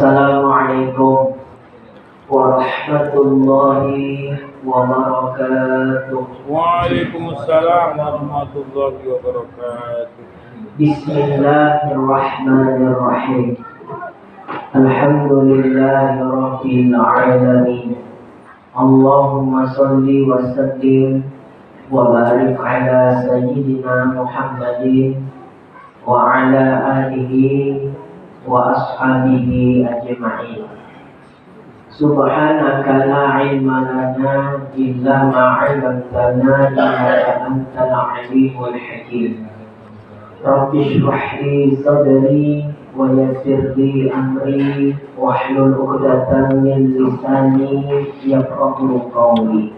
Assalamualaikum warahmatullahi wabarakatuh. Waalaikumsalam warahmatullahi wabarakatuh. Bismillahirrahmanirrahim. Alhamdulillahi rabbil alamin. Allahumma salli wa sallim wa barik ala sayyidina Muhammadin wa ala alihi wa ashabihi ajma'in. Subhanaka la ilma lana illa ma 'allamtana innaka antal alimul hakim. Rabbi shrah li sadri wa yassir li amri wahlul 'uqdatam min lisani yafqahu qawli.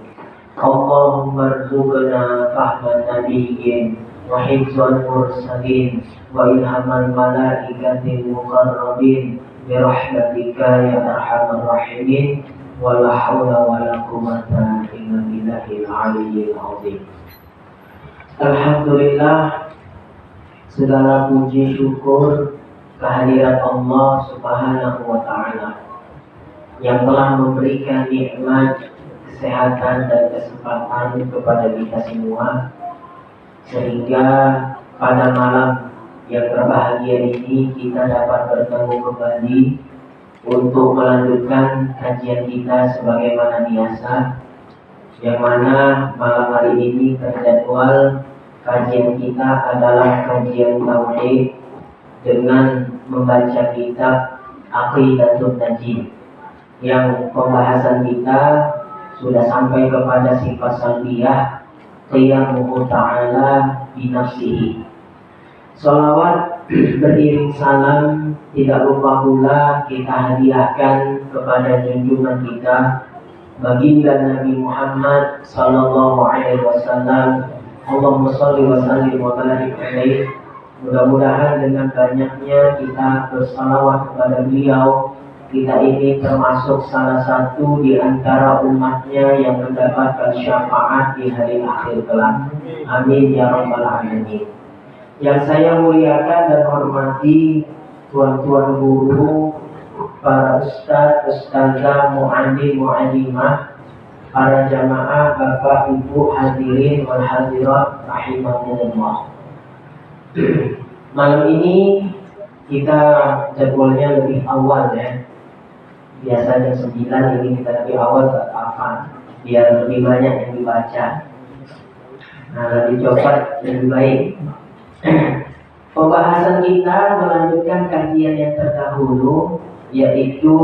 Allahumma rzuqna fahman nabiyyin wa hifzal mursalin wa ilhamal malaikatil muqarrabin birahmatika ya arhamar rahimin wa la haula wa la quwwata illa billahil aliyyil azim. Alhamdulillah, segala puji syukur kehadirat Allah Subhanahu wa taala yang telah memberikan nikmat kesehatan dan kesempatan kepada kita semua, sehingga pada malam yang berbahagia ini kita dapat bertemu kembali untuk melanjutkan kajian kita sebagaimana biasa, yang mana malam hari ini terjadwal kajian kita adalah kajian tauhid dengan membaca kitab Aqidatun Najim, yang pembahasan kita sudah sampai kepada sifat salbiyah qiyamuhu ta'ala binafsihi. Salawat beriring salam tidak lupa pula kita hadiahkan kepada junjungan kita baginda Nabi Muhammad sallallahu alaihi wasallam. Allahumma shalli wa sallim wa barik alaihi. Mudah-mudahan dengan banyaknya kita bersalawat kepada beliau, kita ini termasuk salah satu di antara umatnya yang mendapatkan syafaat di hari akhir kelak. Amin ya rabbal alamin. Yang saya muliakan dan hormati tuan-tuan guru, para ustaz, ustazah, muallim, muallimah, para jamaah, bapak, ibu, hadirin wal hadirat rahimahumullah. Malam ini kita jadwalnya lebih awal ya. Biasa jam 9, ini kita lebih awal ke apa? Biar lebih banyak yang dibaca. Nah, lebih cepat, lebih baik. Pembahasan kita melanjutkan kajian yang terdahulu, yaitu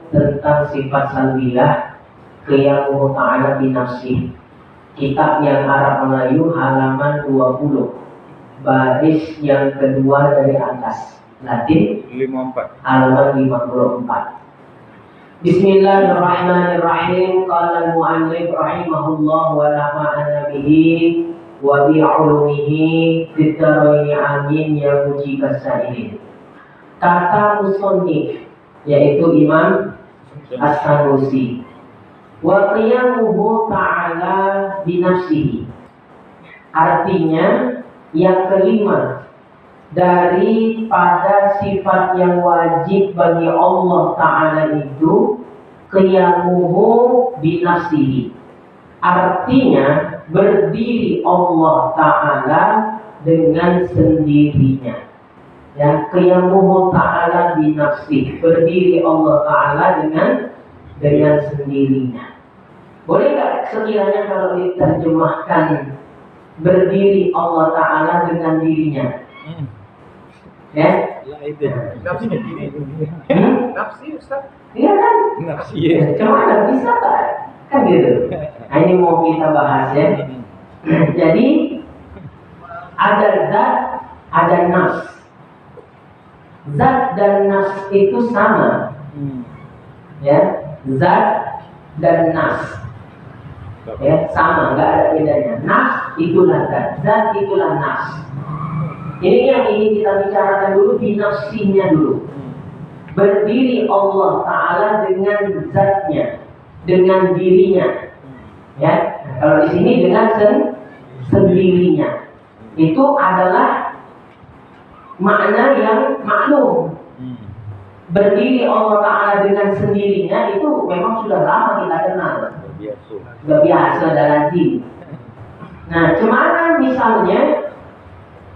tentang sifat salbiyah qiyamuhu ta'ala binafsih. Kitab yang Arab Melayu halaman 20, baris yang kedua dari atas. Latin 54. halaman 54. Bismillahirrahmanirrahim. Qala al-mu'allif rahimahullah wa nafa'ana bihi wa bi'ulumihi fid dharaini amin ya mujibas sa'ilin. Kata musannif, yaitu Imam As-Sanusi, wa qiyamuhu ta'ala binafsihi. Artinya yang kelima daripada sifat yang wajib bagi Allah Ta'ala itu qiyamuhu binafsihi. Artinya berdiri Allah Ta'ala dengan sendirinya. Ya, qiyamuhu ta'ala binafsihi, berdiri Allah Ta'ala dengan sendirinya. Boleh gak sekiranya kalau diterjemahkan berdiri Allah Ta'ala dengan dirinya? Ya? Nafsi Ustaz. Iya kan? Nafsi ya. Cuma bisa tak? Kan gitu. Nah, ini mau kita bahas ya. Jadi ada zat, ada nafs. Zat dan nafs itu sama. Ya, zat dan nafs. Ya, sama, nggak ada bedanya. Nafs itulah zat itulah nafs. Ini yang ingin kita bicarakan dulu, binafsinya dulu. Berdiri Allah Ta'ala dengan zatnya, dengan dirinya. Ya, kalau di sini dengan sendirinya. Itu adalah makna yang maklum. berdiri Allah Ta'ala dengan sendirinya itu memang sudah lama kita kenal. Biasa. Sudah biasa dan lazim. Nah, kemana misalnya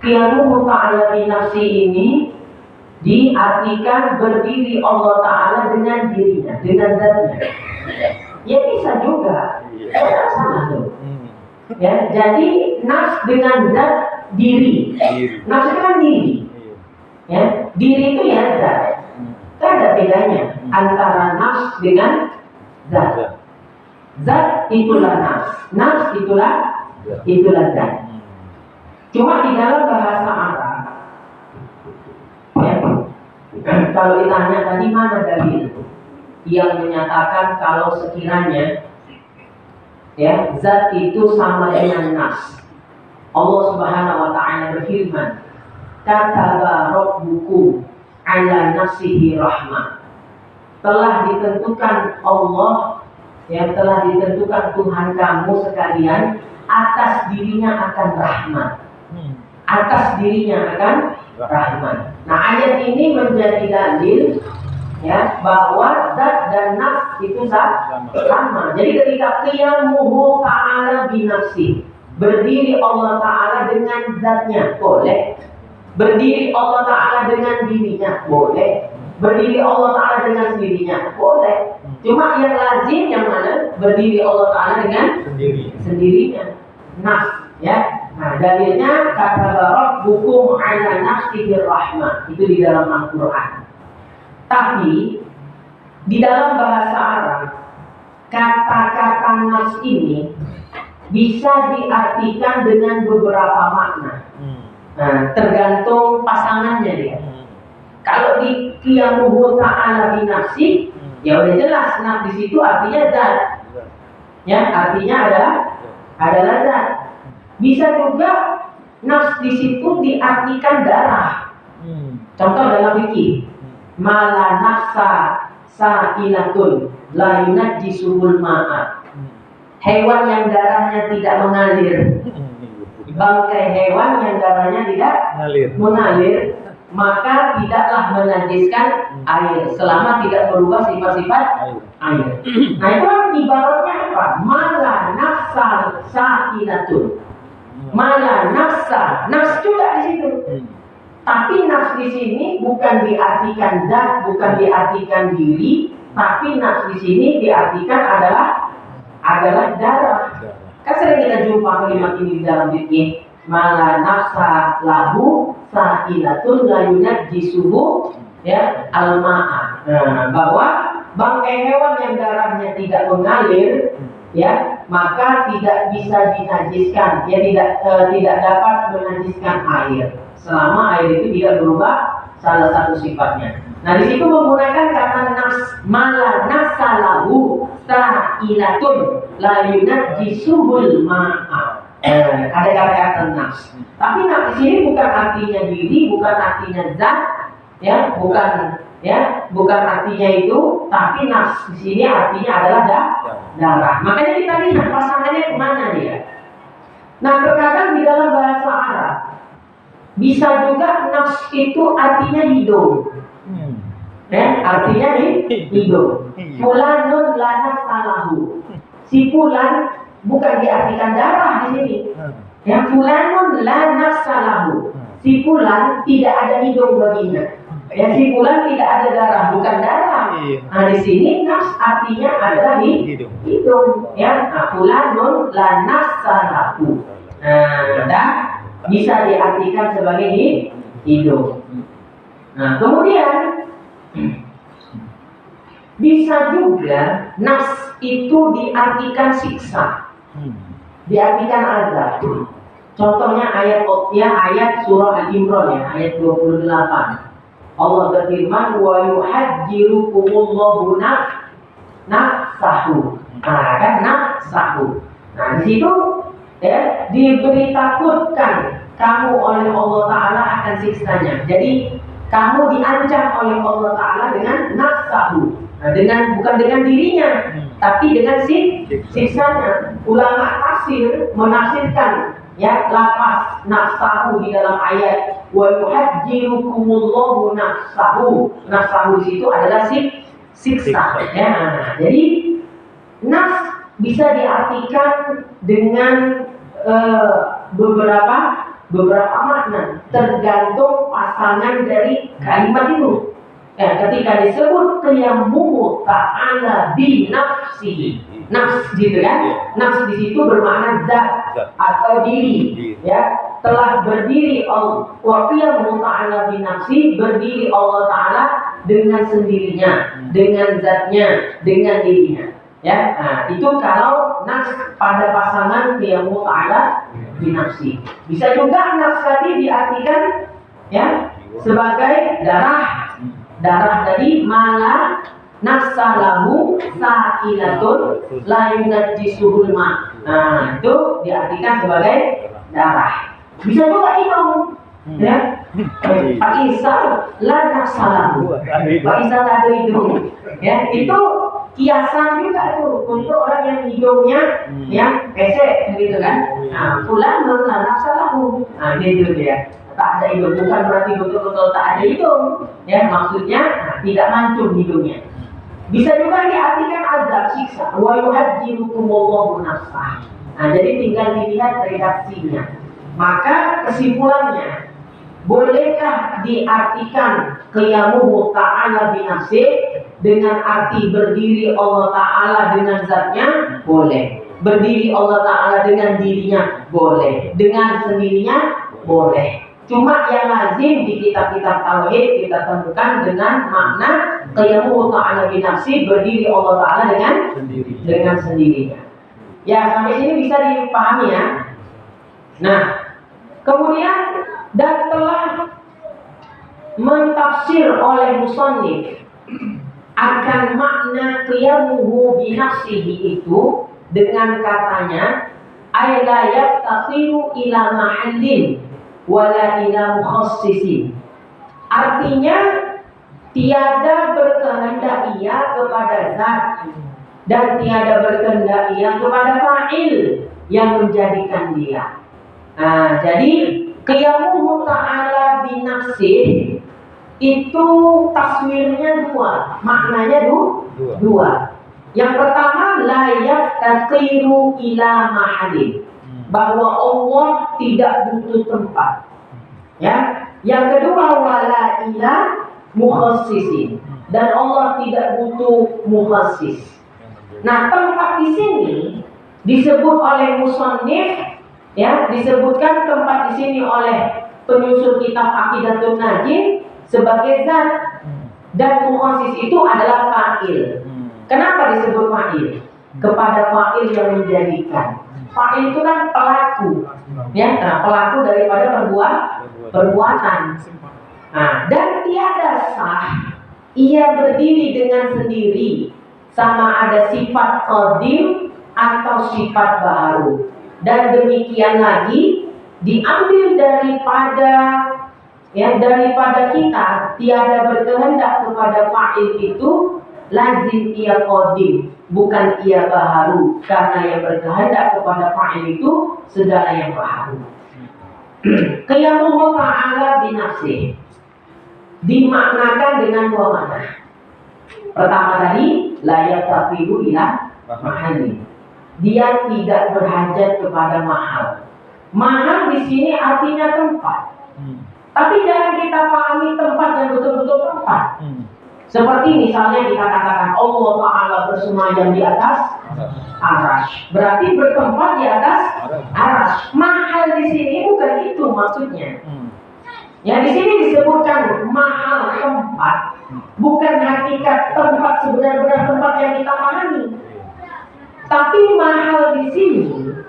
qiyamuhu ta'ala bi nafsi ini diartikan berdiri Allah Ta'ala dengan dirinya, dengan zatnya. Ya bisa juga. Ya, sama tuh. Ya, jadi nafs dengan zat diri. Nafs itu kan diri. Ya, diri itu ya zat. Kan ada bedanya antara nafs dengan zat. Zat itulah nafs. Nafs itulah zat. Cuma di dalam bahasa Arab, ya, kalau ditanya tadi mana dalil yang menyatakan kalau sekiranya ya zat itu sama dengan nafs. Allah Subhanahu wa Ta'ala berfirman, kataba rabbukum ala nafsihi rahmah. Telah ditentukan Allah, ya telah ditentukan Tuhan kamu sekalian atas dirinya akan rahmat. Atas dirinya akan rahmat. Nah, ayat ini menjadi dalil ya bahwa zat dan nafs itu sama. Jadi ketika qiyamuhu ta'ala bi nafsi, berdiri Allah Ta'ala dengan zatnya, boleh. Berdiri Allah Ta'ala dengan dirinya, boleh. Berdiri Allah Ta'ala dengan sendirinya, boleh. Cuma yang lazim yang mana? Berdiri Allah Ta'ala dengan sendirinya. Nafs, ya. Nah, dalilnya kata rabbukum ala nafsihi rahmah. Itu di dalam Al-Quran. Tapi di dalam bahasa Arab, kata-kata nafs ini bisa diartikan dengan beberapa makna. Nah, tergantung pasangannya dia. Kalau di qiyamuhu ta'ala bi nafsi, ya udah jelas nafs di situ artinya zat. Ya, artinya adalah zat. Bisa juga nafs di situ diartikan darah. Contoh dalam fikih, mala nafsa sa'ilatun la yunajjisuhul ma'a. Hewan yang darahnya tidak mengalir, bangkai hewan yang darahnya tidak mengalir, maka tidaklah menajiskan air selama tidak berubah sifat-sifat air. Nah, itu kan ibaratnya apa? Mala nafsa sa'ilatun. Mala nafsa, nafs juga di situ. Tapi nafs di sini bukan diartikan zat, bukan diartikan diri, tapi nafs di sini diartikan adalah darah. Kan sering kita jumpa kalimat ini di dalam fikih. Mala nafsa lahu sa'ilatun la yunajjisuhu ya al-ma'a. Nah, bahwa bangkai hewan yang darahnya tidak mengalir ya, maka tidak bisa dinajiskan, ya tidak dapat menajiskan air selama air itu tidak berubah salah satu sifatnya. Nah, di situ menggunakan kata nafs, mala nasalahu sa'ilatun la yunajjisuhul ma'a. Ada kata-kata nafs. Tapi nafs di sini bukan artinya diri, bukan artinya zat, ya, bukan artinya itu, tapi nafs di sini artinya adalah darah. Makanya kita lihat pasangannya kemana dia. Nah, terkadang di dalam bahasa Arab bisa juga nafs itu artinya hidup. Ya, artinya hidup. Fulanun la nafsalahu. Si fulan bukan diartikan darah di sini. Ya, fulanun la nafsalahu. Si fulan tidak ada hidup baginya. Ya, si fulan tidak ada darah, bukan darah. Nah, di sini nafs artinya adalah hidup. Ya, nah, fulanun la nafsalahu. Nah, dan bisa diartikan sebagai hidup. Nah, kemudian bisa juga nafs itu diartikan siksa, diartikan azab. Contohnya ayat surah Al-Imran ya, ayat 28. Allah berfirman wa yuhajjirukumullahu nafsahu. Nah, kan nafsahu. Nah, di situ ya diberi takutkan kamu oleh Allah Ta'ala akan siksanya. Jadi kamu diancam oleh Allah Ta'ala dengan nafsahu. Nah, bukan dengan dirinya, tapi dengan siksanya. Ulama tafsir menafsirkan ya lapas nafsahu di dalam ayat wa yuhajjirukumullahu nafsahu. Nafsahu di situ adalah siksa. Ya. Jadi nafs bisa diartikan dengan beberapa makna, tergantung pasangan dari kalimat itu. Ya, ketika disebut qiyamuhu ta'ala bi nafsi, nafs gitu kan? Nafs di situ bermakna zat atau diri. Ya, telah berdiri Allah wa qiyamuhu ta'ala bi nafsi, berdiri Allah Ta'ala dengan sendirinya, dengan zatnya, dengan dirinya. Ya, nah, itu kalau nafs pada pasangan qiyamuhu ta'ala bi nafsi. Bisa juga nafs tadi diartikan ya sebagai darah. Darah tadi malah nafsalahu sa'ilatun la yunajjisuhul ma. Nah, itu diartikan sebagai darah. Bisa juga minum. Ya. Pak Isa la nafsalahu. Pak Isa ada hidung. Ya, itu kiasan juga tuh untuk orang yang hidungnya yang pesek gitu kan. Nah, fulan la nafsalahu. Nah, gitu dia. Tak ada hidung, bukan berarti betul-betul tak ada hidung. Ya, maksudnya tidak mancung hidungnya. Bisa juga diartikan azab, siksa. Wa yuhajjirukumullahu nafsah. Nah, jadi tinggal dilihat redaksinya. Maka kesimpulannya, bolehkah diartikan qiyamuhu ta'ala bi nafsi dengan arti berdiri Allah Ta'ala dengan zatnya? Boleh. Berdiri Allah Ta'ala dengan dirinya? Boleh. Dengan sendirinya? Boleh. Cuma yang lazim di kitab-kitab tauhid kita temukan dengan makna qiyamuhu ta'ala bi nafsi, berdiri Allah Ta'ala dengan sendirinya. Ya, sampai sini bisa dipahami ya. Nah, kemudian dan telah mentafsir oleh musannif akan makna qiyamuhu bi nafsihi itu dengan katanya ay la yaftaqiru ila mahallin wala ila mukhassisin. Artinya tiada berkehendak ia kepada zat dan tiada berkehendak ia kepada fa'il yang menjadikan dia. Nah, jadi qiyamuhu ta'ala bi nafsih itu taswirnya dua, maknanya dua. Yang pertama la yaftaqiru ila mahallin, bahwa Allah tidak butuh tempat. Ya. Yang kedua wala ila mukhassisin, dan Allah tidak butuh mukhassis. Nah, tempat di sini disebut oleh musannif, ya, disebutkan tempat di sini oleh penyusun kitab Aqidatun Najim sebagai zat, dan mukhassis itu adalah fa'il. Kenapa disebut fa'il? Kepada fa'il yang menjadikan. Fa'il itu kan pelaku, ya, nah, pelaku daripada perbuatan. Nah, dan tiada sah ia berdiri dengan sendiri, sama ada sifat qadim atau sifat baru. Dan demikian lagi diambil daripada kita tiada berkehendak kepada fa'il itu lazim ia qadim, bukan ia baharu, karena yang berkehendak kepada fa'il itu segala yang baharu. Qiyamuhu ta'ala bi nafsih dimaknakan dengan dua makna. Pertama tadi la yaftaqiru ila mahalli, dia tidak berhajat kepada mahal. Mahal di sini artinya tempat. Tapi jangan kita pahami tempat yang betul-betul tempat. Seperti misalnya kita katakan Allah Ta'ala bersemayam di atas arasy, berarti bertempat di atas arasy. Mahal di sini bukan itu maksudnya. Ya, di sini disebutkan mahal tempat, bukan hakikat tempat sebenar-benar tempat yang kita pahami. Tapi mahal di sini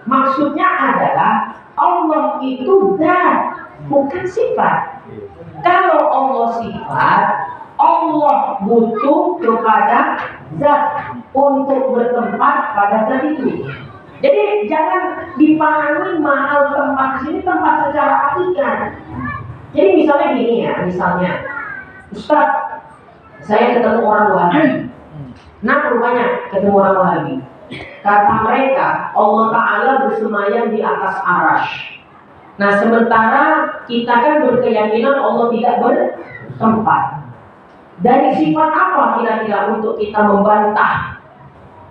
maksudnya adalah Allah itu zat, bukan sifat. Kalau Allah sifat, Allah butuh kepada zat untuk bertempat pada zat itu. Jadi jangan dipahami mahal tempat di sini tempat secara hakikat. Jadi misalnya gini ya, misalnya Ustaz, saya ketemu orang Wahabi. Nah, rupanya ketemu orang Wahabi. kata mereka Allah Ta'ala bersemayam di atas arash. Nah sementara kita kan berkeyakinan Allah tidak bertempat. Dari sifat apa kira-kira untuk kita membantah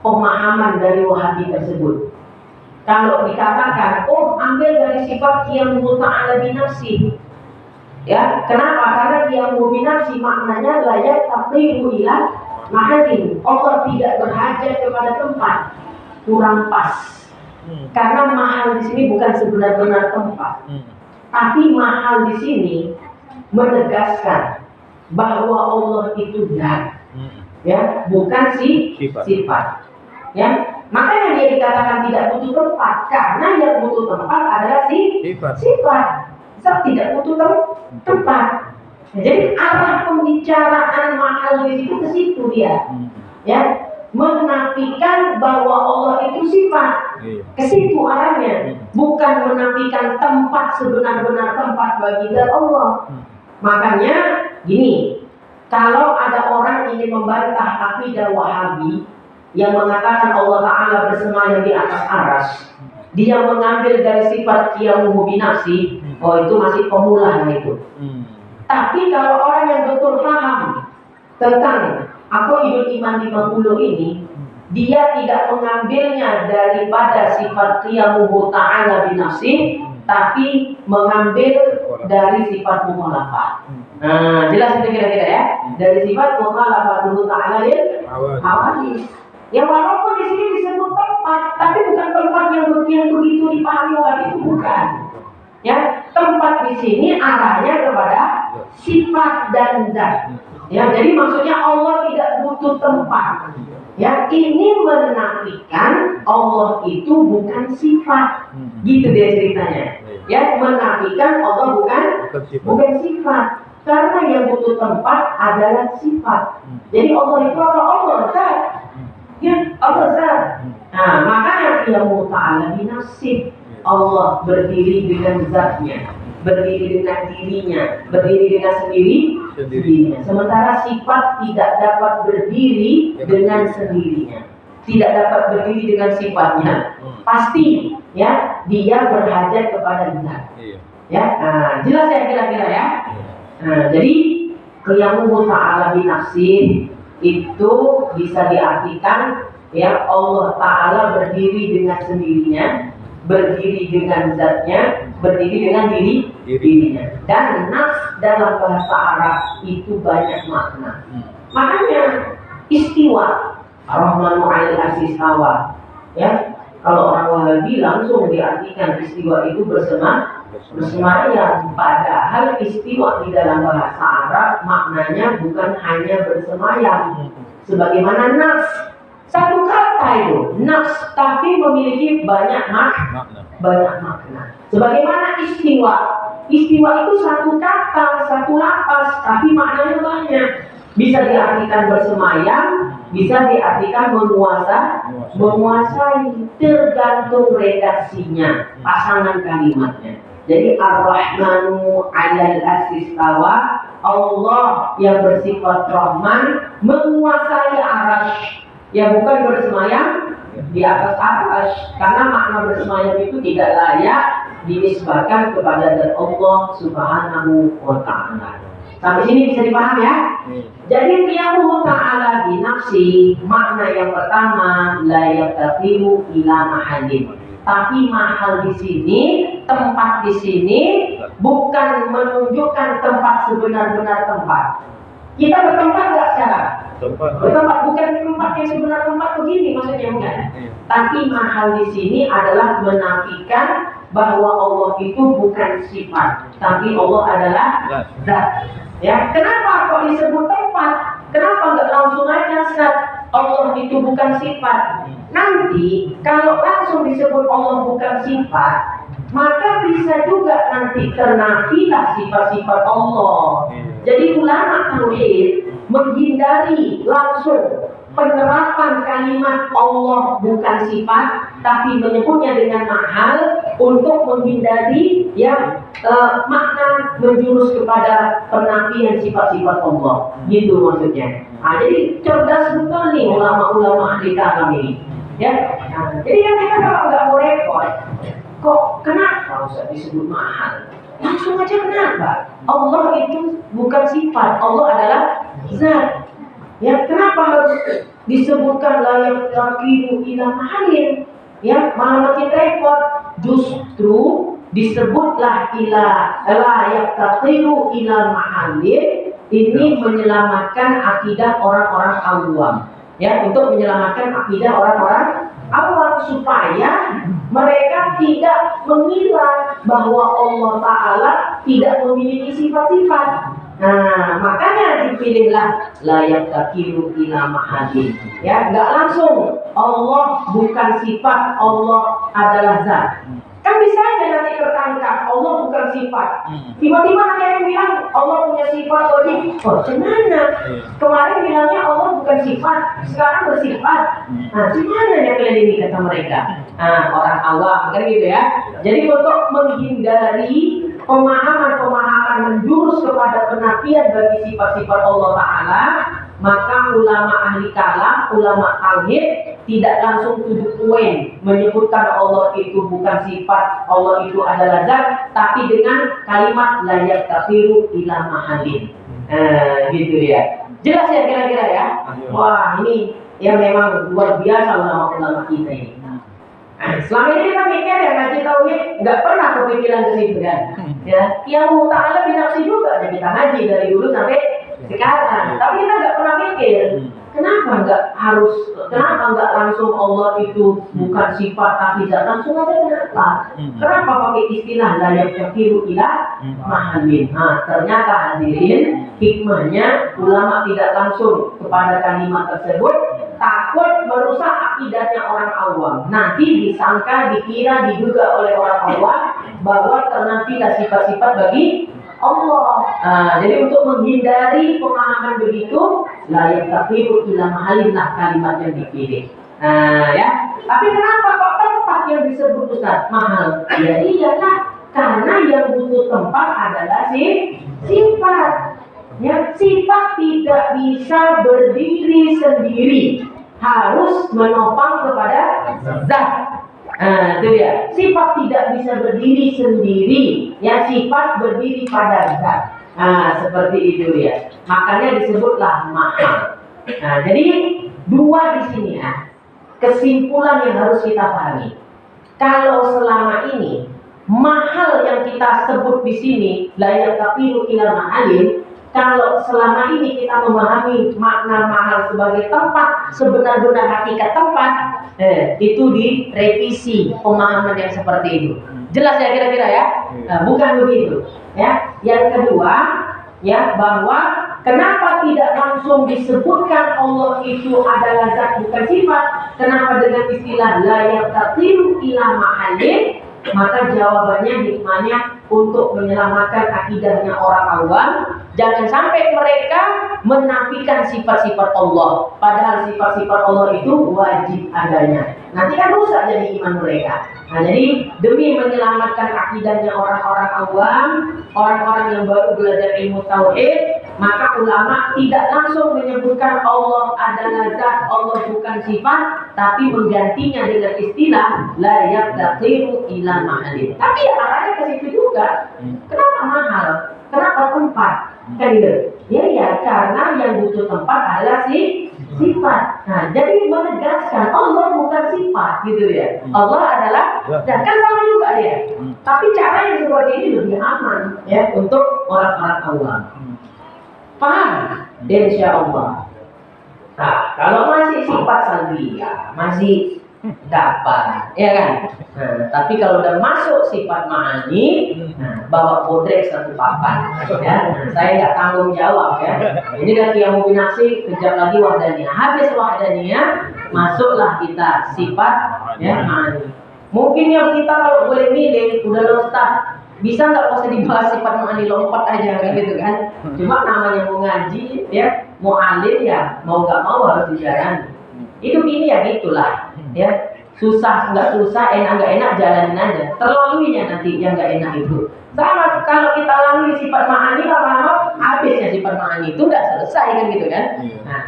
pemahaman dari Wahabi tersebut? Kalau dikatakan, oh ambil dari sifat qiyamuhu ta'ala binafsi. Ya, kenapa? Karena qiyamuhu binafsi maknanya layak taqiru ila mahadin. Allah tidak berhajat kepada tempat. Kurang pas. Karena mahal di sini bukan sebenar-benar tempat. Tapi mahal di sini menegaskan bahwa Allah itu zat. Ya, bukan sifat. Ya, makanya dia dikatakan tidak butuh tempat karena yang butuh tempat adalah sifat. Zat tidak butuh tempat. Jadi arah pembicaraan mahal di situ ke situ dia. Ya, menafikan bahwa Allah itu sifat. Ke situ arahnya, bukan menafikan tempat sebenar-benar tempat bagi zat Allah. Makanya gini, kalau ada orang ingin membantah akidah Wahabi yang mengatakan Allah Ta'ala bersemayam di atas aras, dia mengambil dari sifat qiyamuhu binafsi, oh itu masih pemula itu. Tapi kalau orang yang betul paham tentang aqaidul iman 50 ini, dia tidak mengambilnya daripada sifat qiyamuhu ta'ala binafsi, tapi mengambil dari sifat mukhalafah. Nah, jelas itu kira-kira ya. Dari sifat mukhalafatuhu ta'ala lil hawadits. Ya walaupun di sini disebut tempat, tapi bukan tempat yang begitu dipahami Wahabi, itu bukan. Ya, tempat di sini arahnya kepada sifat dan zat. Ya, jadi maksudnya Allah tidak butuh tempat. Ya, ini menafikan Allah itu bukan sifat. Gitu dia ceritanya. Ya, menafikan Allah bukan sifat. Karena yang butuh tempat adalah sifat. Jadi Allah itu Allah zat. Ya, Allah zat. Nah, makanya qiyamuhu ta'ala binafsi. Allah berdiri dengan zatnya, berdiri dengan dirinya, berdiri dengan sendirinya. Sementara sifat tidak dapat berdiri dengan sendirinya, tidak dapat berdiri dengan sifatnya. Pasti, ya, dia berhajat kepada zat. Ya, nah, jelas ya kira-kira ya. Nah, jadi qiyamuhu ta'ala binafsi itu bisa diartikan ya Allah Ta'ala berdiri dengan sendirinya, berdiri dengan zatnya, berdiri dengan dirinya. Dan nafs dalam bahasa Arab itu banyak makna. Makanya istiwa Ar-Rahmanu 'alal 'arsy istawa. Ya, kalau orang Wahabi langsung diartikan istiwa itu bersemayam. Padahal istiwa di dalam bahasa Arab maknanya bukan hanya bersemayam. Sebagaimana nafs, satu kata itu nafs, tapi memiliki banyak makna. Sebagaimana istiwa itu satu kata, satu lapas, tapi maknanya banyak. Bisa diartikan bersemayam, bisa diartikan menguasai, tergantung redaksinya, pasangan kalimatnya. Jadi Ar-Rahmanu 'alal 'arsy istawa, Allah yang bersifat Rahman menguasai arasy. Ya bukan bersemayam di atas aras, karena makna bersemayam itu tidak layak dinisbahkan kepada zat Allah Subhanahu wa ta'ala. Sampai sini bisa dipahami ya? Jadi qiyamuhu ta'ala binafsi, makna yang pertama layak taqiru ila mahadin. Tapi mahal di sini, tempat di sini bukan menunjukkan tempat sebenar-benar tempat. Kita bertempat nggak sekarang? Bertempat bukan tempat yang sebenar tempat begini maksudnya bukan. Tapi mahal di sini adalah menafikan bahwa Allah itu bukan sifat, tapi Allah adalah zat. Ya, kenapa kok disebut tempat? Kenapa nggak langsung aja zat? Allah itu bukan sifat. Nanti kalau langsung disebut Allah bukan sifat, maka bisa juga nanti ternafilah sifat-sifat Allah. Jadi ulama tauhid menghindari langsung penerapan kalimat Allah bukan sifat, tapi menyebutnya dengan mahal untuk menghindari ya makna menjurus kepada penafian sifat-sifat Allah. Gitu maksudnya. Nah, jadi cerdas betul nih ulama-ulama ahli kalam ini. Ya, nah, jadi kan kita kalau nggak mau repot, kok kenapa usah disebut mahal? Langsung aja kenapa? Allah itu bukan sifat, Allah adalah zat. Ya, kenapa harus disebutkan layak yakimu ila mahalin? Ya, malah makin repot. Justru disebutlah ila layak taqiru ila mahalin. Ini menyelamatkan akidah orang-orang awam. Ya, untuk menyelamatkan akidah orang-orang awam supaya mereka tidak mengira bahwa Allah Ta'ala tidak memiliki sifat-sifat. Nah, makanya dipilihlah layak takiru ila mahadin. Ya, nggak langsung Allah bukan sifat, Allah adalah zat. Kan bisa aja nanti tertangkap Allah bukan sifat. Tiba-tiba ada yang bilang Allah punya sifat wajib. Oh, gimana? Kemarin bilangnya Allah bukan sifat, sekarang bersifat. Nah, gimana ya kalian ini kata mereka? Nah, orang awam kan gitu ya. Jadi untuk menghindari pemahaman-pemahaman menjurus kepada penafian bagi sifat-sifat Allah Ta'ala, maka ulama ahli kalam, ulama tauhid tidak langsung tujuh poin menyebutkan Allah itu bukan sifat, Allah itu adalah zat, tapi dengan kalimat layak tafiru ila mahalin. Gitu ya. Jelas ya kira-kira ya? Wah, ini yang memang luar biasa ulama-ulama kita ini. Selama ini kita mikir ya ngaji tauhid nggak pernah kepikiran ke situ kan? Ya, yang Ta'ala binafsi juga ya kita ngaji dari dulu sampai sekarang. Tapi kita nggak pernah mikir kenapa nggak langsung Allah itu bukan sifat tapi zat, langsung aja kenapa? Kenapa pakai istilah layak yakiru ila mahalin? Nah, ternyata hadirin hikmahnya ulama tidak langsung kepada kalimat tersebut, takut merusak akidahnya orang awam. Nanti disangka, dikira, diduga oleh orang awam bahwa ternafilah sifat-sifat bagi Allah. Jadi untuk menghindari pemahaman begitu, layak tafiru ila mahalinlah kalimat yang dipilih. Ya. Tapi kenapa kok tempat yang disebut Ustaz mahal? Ya iyalah, karena yang butuh tempat adalah sifat. Ya, sifat tidak bisa berdiri sendiri, harus menopang kepada zat. Itu ya. Sifat tidak bisa berdiri sendiri, ya sifat berdiri pada zat. Seperti itu ya. Makanya disebutlah mahal. Jadi dua di sini ya. Kesimpulan yang harus kita pahami. Kalau selama ini mahal yang kita sebut di sini layak tafiru ila mahalin, kalau selama ini kita memahami makna mahal sebagai tempat, sebenar-benar hakikat tempat, itu direvisi pemahaman yang seperti itu. Jelas ya kira-kira ya? Bukan begitu. Ya. Yang kedua, ya bahwa kenapa tidak langsung disebutkan Allah itu adalah zat bukan sifat? Kenapa dengan istilah layak tafiru ila mahalin? Maka jawabannya hikmahnya untuk menyelamatkan akidahnya orang awam. Jangan sampai mereka menafikan sifat-sifat Allah, padahal sifat-sifat Allah itu wajib adanya. Nanti kan rusak jadi iman mereka. Jadi demi menyelamatkan akidahnya orang-orang awam, orang-orang yang baru belajar ilmu tauhid, maka ulama tidak langsung menyebutkan Allah adalah zat, Allah bukan sifat, tapi menggantinya dengan istilah layak tafiru ila mahalin. Tapi ya arahnya ke situ juga. Kenapa mahal? Kenapa tempat? Kan gitu. Ya, karena yang butuh tempat adalah sifat. Jadi menegaskan Allah bukan sifat, gitu ya. Allah adalah, dan kan sama juga dia. Tapi cara yang seperti ini lebih aman, ya, untuk orang-orang awam. Paham? Insya Allah. Nah, kalau masih sifat salbiyah, masih dapat, ya kan? Tapi kalau udah masuk sifat ma'ani, bawa bodrek satu papan, ya. Saya nggak tanggung jawab, ya. Ini dari yang mau binaksi, kejap lagi wahdaniyah. Habis wahdaniyah, masuklah kita sifat, ya ma'ani. Mungkin yang kita kalau boleh milih, udah Ustaz, bisa nggak usah dibahas sifat ma'ani, lompat aja, gitu kan? Cuma namanya mau ngaji, ya, mau alim ya, mau nggak mau harus dijalani. Hidup ini ya gitulah, ya susah nggak susah, enak nggak enak, jalanin aja. Terlaluinya nanti yang nggak enak itu. Sama kalau kita lalui sifat ma'ani, lama-lama habisnya sifat ma'ani itu nggak selesai kan gitu kan. Nah,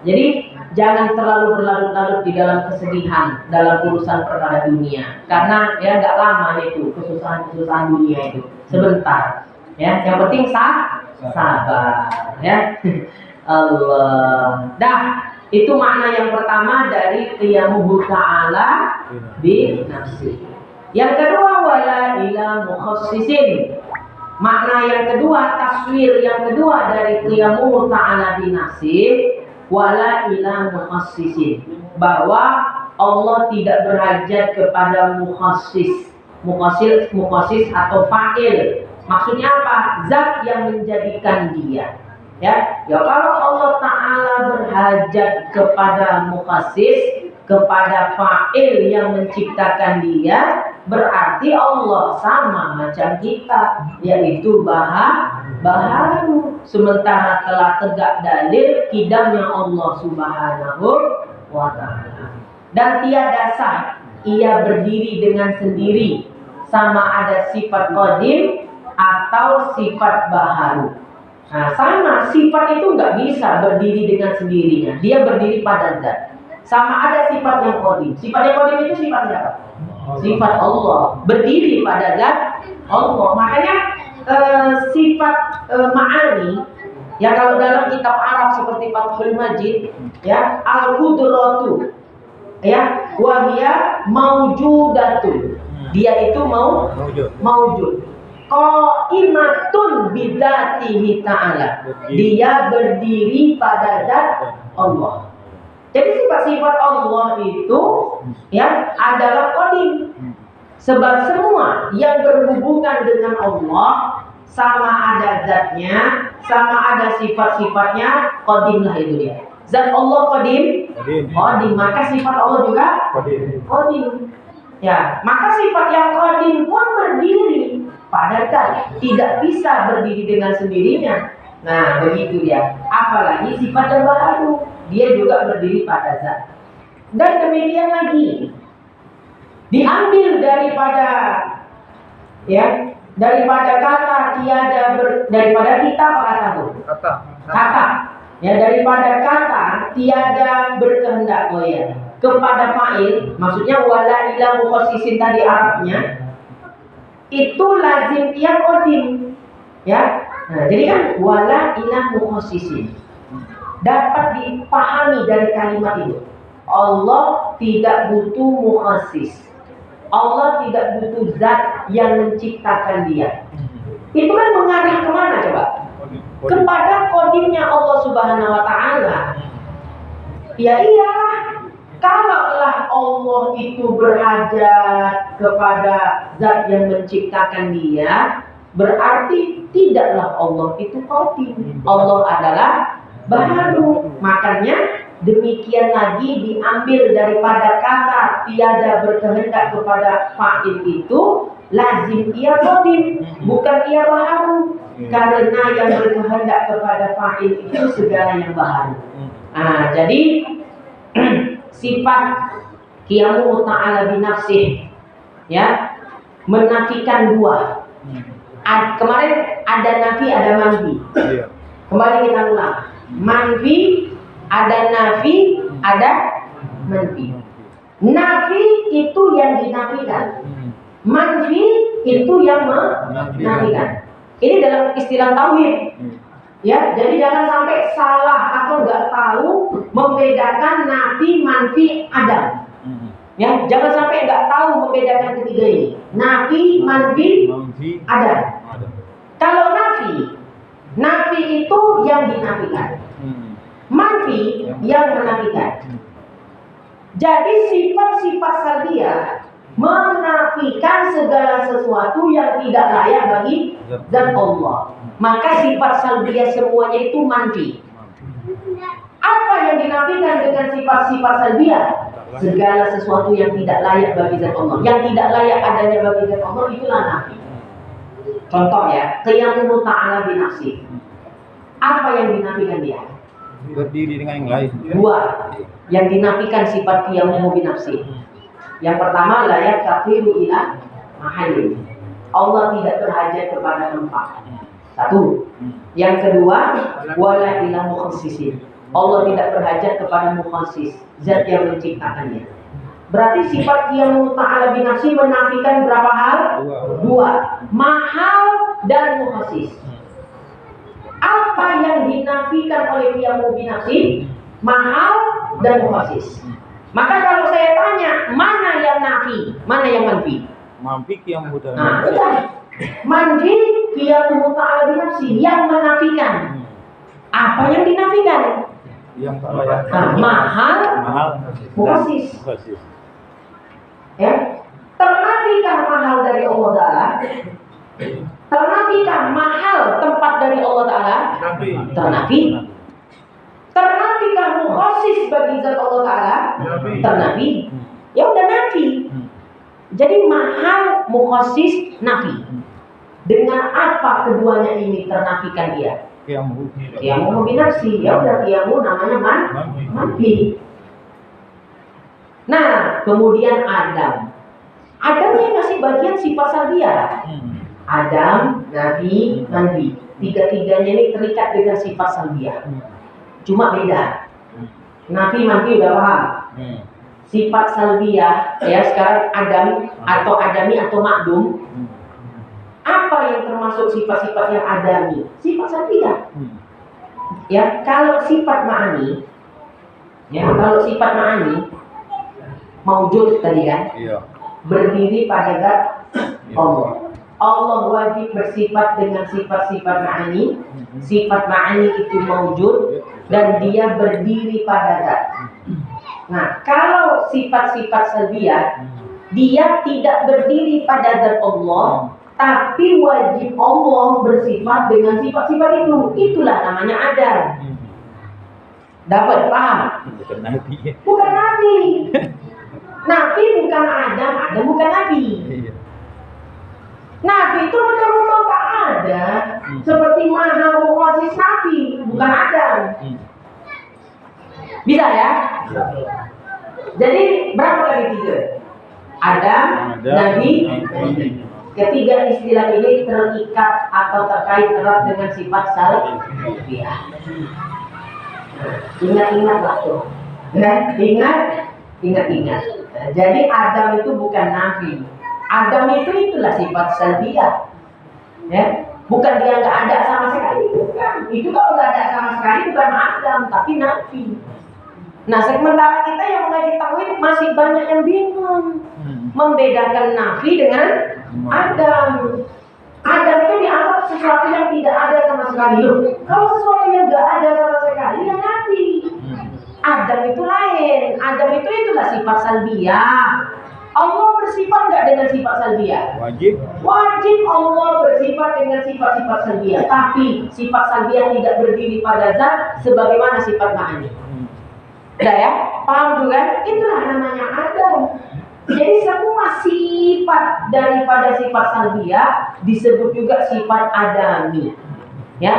Jadi jangan terlalu berlarut-larut di dalam kesedihan dalam urusan perkara dunia, karena ya nggak lama itu kesusahan dunia itu sebentar. Ya, yang penting sabar. Ya, Allah. Dah, itu makna yang pertama dari qiyamuhu ta'ala bi nafsi. Yang kedua wala ila mukhassisin. Makna yang kedua, taswir yang kedua dari qiyamuhu ta'ala bi nafsi, wala ila mukhassisin, bahwa Allah tidak berhajat kepada mukhasis atau fa'il. Maksudnya apa? Zat yang menjadikan dia. Ya kalau Allah Ta'ala berhajat kepada mukhasis, kepada fa'il yang menciptakan dia, berarti Allah sama macam kita, yaitu baharu. Sementara telah tegak dalil kidamnya Allah Subhanahu wa Ta'ala. Dan tiada sah ia berdiri dengan sendiri, sama ada sifat qadim atau sifat baharu. Nah, sama sifat itu nggak bisa berdiri dengan sendirinya, dia berdiri pada zat. Sama ada sifat yang qadim. Sifat yang qadim itu sifat siapa? Sifat Allah, berdiri pada zat Allah. Makanya sifat ma'ani, ya kalau dalam kitab Arab seperti Fathul Majid, ya al-qudratu, ya wahia maujudatun, dia itu maujud. Qaimatun bidzatihi ta'ala, dia berdiri pada zat Allah. Jadi sifat-sifat Allah itu ya adalah qadim. Sebab semua yang berhubungan dengan Allah, sama ada zatnya, sama ada sifat-sifatnya, qadim lah itu dia. Zat Allah qadim, maka sifat Allah juga qadim. Ya, maka sifat yang qadim pun berdiri pada zat, tidak bisa berdiri dengan sendirinya. Nah, begitu ya. Apalagi sifat yang baru, dia juga berdiri pada zat. Dan demikian lagi, diambil daripada kata tiada daripada kita apa kata tuh? Kata. Ya, daripada kata tiada berkehendak, kepada fa'il, maksudnya wala ila mukhassisin tadi Arabnya, itu lazim ia qadim. Ya. Nah, jadi kan wala ila mukhassisin dapat dipahami dari kalimat itu. Allah tidak butuh mukhassis. Allah tidak butuh zat yang menciptakan dia. Itu kan mengarah kemana coba? Kepada qadimnya Allah Subhanahu wa Ta'ala. Ya iyalah, kalaulah Allah itu berhajat kepada zat yang menciptakan dia, berarti tidaklah Allah itu qadim. Allah adalah baharu. Makanya demikian lagi diambil daripada kata tiada berkehendak kepada fa'il itu, lazim ia qadim, bukan ia baharu. Karena yang berkehendak kepada fa'il itu segala yang baharu. Nah, jadi sifat qiyamuhu ta'ala binafsih, ya, menafikan dua. Kemarin ada nafi, ada manfi. Kembali kita ulang. Manfi, ada nafi, ada manfi. Nafi itu yang dinafikan, manfi itu yang menafikan. Ini dalam istilah tauhid. Ya, jadi jangan sampai salah atau nggak tahu membedakan nafi, manfi, adam. Ya, jangan sampai nggak tahu membedakan ketiga ini. Nafi, manfi, adam. Kalau nafi itu yang dinafikan, manfi yang menafikan. Jadi sifat-sifat salbiyah menafikan segala sesuatu yang tidak layak bagi zat Allah. Maka sifat salbiyah semuanya itu manfi. Apa yang dinafikan dengan sifat-sifat salbiyah? Segala sesuatu yang tidak layak bagi zat Allah, yang tidak layak adanya bagi zat Allah, itulah nafi. Contoh ya, qiyamuhu ta'ala binafsi. Apa yang dinafikan dia? Berdiri dengan yang lain. Dua yang dinafikan sifat qiyamuhu binafsi. Yang pertama, layak taqiru ila mahali. Allah tidak berhajat kepada tempat. Satu. Yang kedua, wala ila mukhassisin. Allah tidak berhajat kepada mukhasis, zat yang menciptakannya. Berarti sifat qiyamu ta'ala binafsi menafikan berapa hal? Dua. Mahal dan mukhasis. Apa yang dinafikan oleh qiyamu binafsi? Mahal dan mukhasis. Maka kalau saya tanya, mana yang nafi, mana yang manfi? Manfi qiyamu ta'ala. Nah, betul. Manfi qiyamu ta'ala binafsi yang menafikan. Apa yang dinafikan? Yang layak. Mahal, mukhasis. Ya, ternafikah mahal dari Allah Ta'ala? Ternafikah mahal tempat dari Allah Ta'ala? Ternafi. Ternafikah mukhasis bagi zat Allah Ta'ala? Ternafi. Ya udah nafi. Jadi mahal, mukhasis, nafi. Dengan apa keduanya ini ternafikan dia? Qiyamu binafsi. Ya udah qiyamu namanya manfi. Nah, kemudian Adam. Adam ini masih bagian sifat salbiah. Adam, Nabi, manfi. Tiga-tiganya ini terikat dengan sifat salbiah. Cuma beda. Nabi, manfi udah paham. Sifat salbiah, ya sekarang Adam atau Adami atau Makdum. Apa yang termasuk sifat-sifat yang adami? Sifat salbiah. Ya, kalau sifat ma'ani, maujud tadi kan, berdiri pada zat Allah. Allah wajib bersifat dengan sifat-sifat ma'ani. Sifat ma'ani itu maujud dan dia berdiri pada zat. Nah, kalau sifat-sifat salbiah, dia tidak berdiri pada zat Allah, tapi wajib Allah bersifat dengan sifat-sifat itu. Itulah namanya Adam. Dapat paham? Bukan Nabi. Nabi bukan Adam, Adam bukan Nabi. Nabi itu betul-betul tak ada. Seperti Maha Mukhasis Nabi, bukan Adam. Bisa ya? Jadi berapa kali tiga? Adam, Nabi. Ketiga istilah ini terikat atau terkait erat dengan sifat salbiah. Ingat-ingatlah tuh. Ingat. Jadi Adam itu bukan Nabi. Adam itulah sifat salbiah. Ya, bukan dia nggak ada sama sekali, bukan. Itu kalau nggak ada sama sekali bukan Adam, tapi Nabi. Nah, sementara kita yang mengaji tauhid masih banyak yang bingung membedakan Nabi dengan Adam. Adam itu dianggap sesuatu yang tidak ada sama sekali. Kalau sesuatu yang nggak ada sama sekali, ya Nabi. Adam itu lain. Adam itulah sifat salbiah. Allah bersifat nggak dengan sifat salbiah? Wajib Allah bersifat dengan sifat-sifat salbiah. Tapi sifat salbiah tidak berdiri pada zat sebagaimana sifat ma'ani. Udah ya? Paham juga? Itulah namanya Adam. Jadi semua sifat daripada sifat salbiah disebut juga sifat adami. Ya,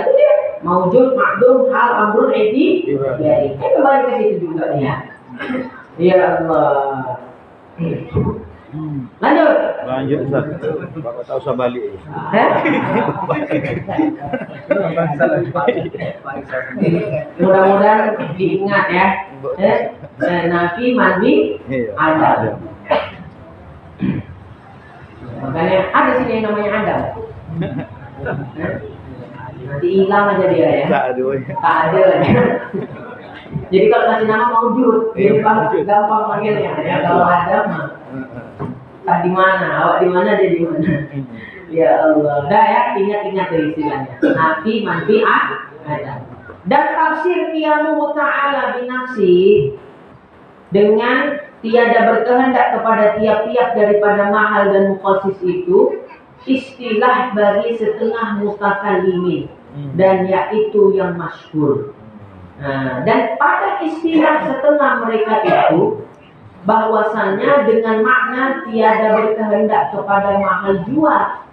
itu dia. Maujud, makdum, hal, amrun, edi. Ya, kembali ke situ juga ya. Ya Allah. Lanjut Ustaz. Bapak tahu usah balik. Mudah-mudahan diingat ya. Nabi, mandi, Adam. Makanya ada sini yang namanya Adam. Nanti hilang aja dia ya. Tak ada. Jadi kalau kasih nama maujud, gampang panggilnya. Ya kalau Adam mah. Tak di mana, awak di mana dia di mana. Ya Allah. Dah ya, ingat-ingat dari istilahnya. Nabi, mandi, Adam. Dan tafsir qiyamu ta'ala binafsi dengan tiada berkehendak kepada tiap-tiap daripada mahal dan mukhasis itu istilah bagi setengah mutakallimin dan yaitu yang masyhur. Dan pada istilah setengah mereka itu bahwasannya dengan makna tiada berkehendak kepada mahal jua,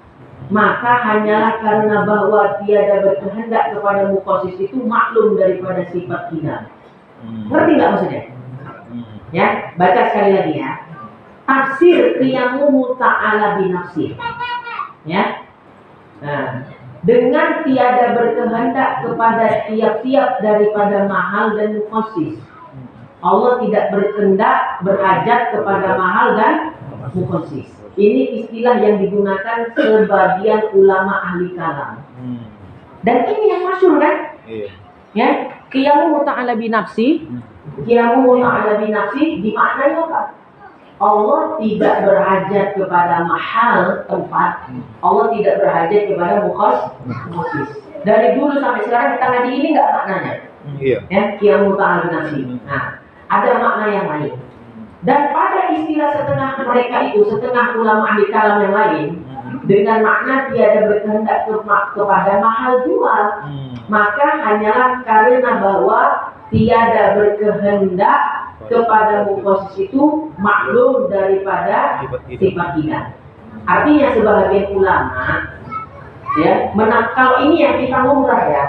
maka hanyalah karena bahwa tiada berkehendak kepada mukhasis itu maklum daripada sifat kita. Ngerti nggak maksudnya? Ya, baca sekali lagi ya. Tafsir qiyamu ta'ala binafsi. Ya. Nah, dengan tiada berkehendak kepada tiap-tiap daripada mahal dan mukhasis. Allah tidak berkehendak berhajat kepada mahal dan mukhasis. Ini istilah yang digunakan sebagian ulama ahli kalam. Dan ini yang masyhur kan? Iya. Ya, qiyamu ta'ala bi nafsi. Qiyamu ta'ala bi nafsi dimaknai apa? Allah tidak berhajat kepada mahal tempat. Allah tidak berhajat kepada mukhasis. Dari dulu sampai sekarang kita ngaji ini enggak maknanya. Iya. Ya, qiyamu ta'ala bi nafsi. Nah, ada makna yang lain. Dan pada istilah setengah mereka itu, setengah ulama ahli kalam yang lain, dengan makna tiada berkehendak kepada mahal jual, maka hanyalah karena bahwa tiada berkehendak kepada mukhasis itu maklum daripada sifat tidak. Artinya sebagian ulama ya, kalau ini yang kita umrah ya,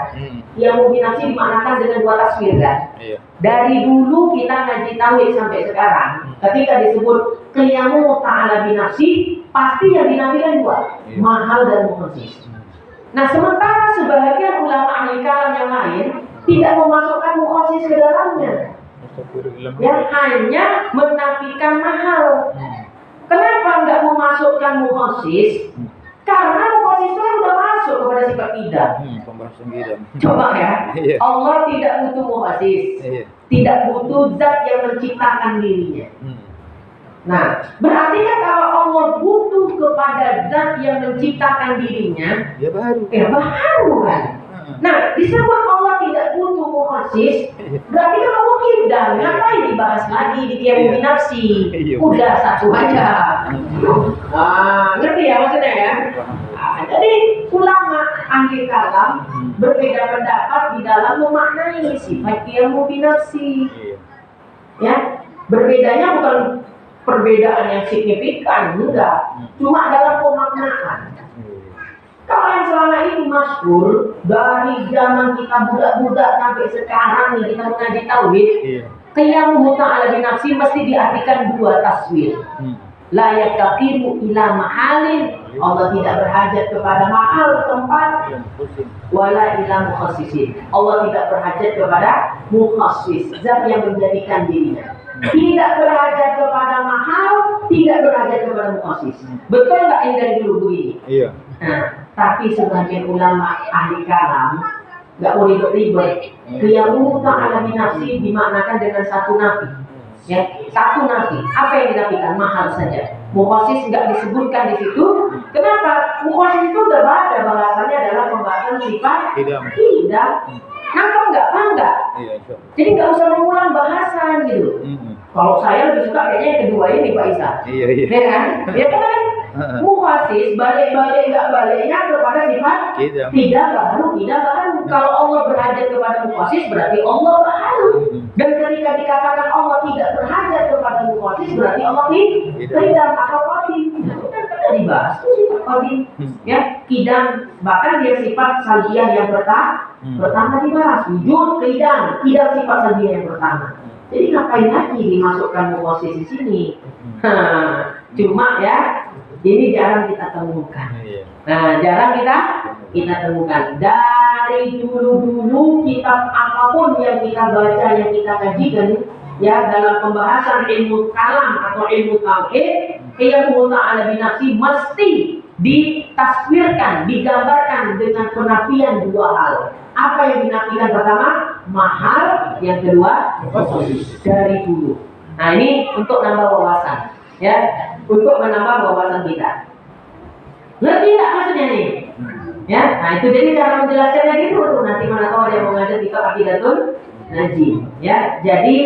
yang mubinasi dimaknakan dengan dua taswir kan. Iya. Dari dulu kita ngaji tauhid sampai sekarang, ketika disebut qiyamu ta'ala binafsi, pasti yang dinafikan dua, mahal dan mukhasis. Nah, sementara sebagian ulama ahli kalam yang lain tidak memasukkan mukhasis ke dalamnya, yang hanya menafikan mahal. Kenapa enggak memasukkan mukhasis? Karena mukhasis itu sudah masuk kepada sifat tidak. Pembahasan kita. Coba ya, Iya. Allah tidak butuh mukhasis, Iya. tidak butuh zat yang menciptakan dirinya. Nah, berarti kan kalau Allah butuh kepada zat yang menciptakan dirinya, Ya baru. baru kan. Nah, disebut Allah tidak butuh mukhasis, berarti kan Allah tidak. Ngapain dibahas lagi di qiyamu binafsi? Iya. Udah satu aja. Ngerti ya maksudnya ya? Jadi ulama ahli kalam berbeda pendapat di dalam memaknai sifat qiyamu binafsi. Iya. Ya, berbedanya bukan perbedaan yang signifikan, enggak. Cuma dalam pemaknaan. Kalau yang selama ini masyhur dari zaman kita budak-budak sampai sekarang nih kita mengaji tauhid, qiyamu ta'ala binafsi mesti diartikan dua taswir. La yaqimu ila mahalin, Allah tidak berhajat kepada mahal tempat, wala ila mukhassisin, Allah tidak berhajat kepada mukhassis, zat yang menjadikan dirinya. Tidak berhajat kepada mahal, tidak berhajat kepada mukhassis. Betul nggak ini dari dulu begini? Iya. Nah, tapi sebagian ulama ahli kalam nggak mau ribet-ribet. Qiyamu ta'ala binafsi dimaknakan dengan satu nafi. Ya, satu nafi. Apa yang dinafikan? Mahal saja. Mukhasis nggak disebutkan di situ. Kenapa? Mukhasis itu udah ada bahasanya adalah pembahasan sifat tidak. Nangkep nggak? Paham nggak? Iya. Jadi nggak usah mengulang bahasan gitu. Kalau saya lebih suka kayaknya yang kedua ini Pak Isa. Iya. Ya kan? Ya kan? Mukhasis balik-balik nggak baliknya kepada sifat tidak baru. Kalau Allah berhajat kepada mukhasis berarti Allah baru. Dan ketika dikatakan Allah tidak berhajat kepada mukhasis berarti Allah tidak atau qadim. Kan dibahas sifat qadim. Ya, kidam bahkan dia sifat salbiyah yang pertama dibahas. Wujud kidam sifat salbiyah yang pertama. Jadi ngapain lagi dimasukkan mukhasis di sini? Cuma ya, ini jarang kita temukan. Nah, jarang kita temukan. Dari dulu kitab apapun yang kita baca, yang kita kajikan, ya dalam pembahasan ilmu kalam atau ilmu tauhid, qiyamu ta'ala binafsi mesti ditaswirkan, digambarkan dengan penafian dua hal. Apa yang dinafikan pertama? Mahal, yang kedua dari dulu. Nah, ini untuk nambah wawasan, ya, untuk menambah wawasan kita. Ngerti nggak maksudnya nih? Ya, nah itu jadi cara menjelaskannya gitu. Nanti mana tahu ada yang mau ngajar kitab Aqidatul Najim. Ya, jadi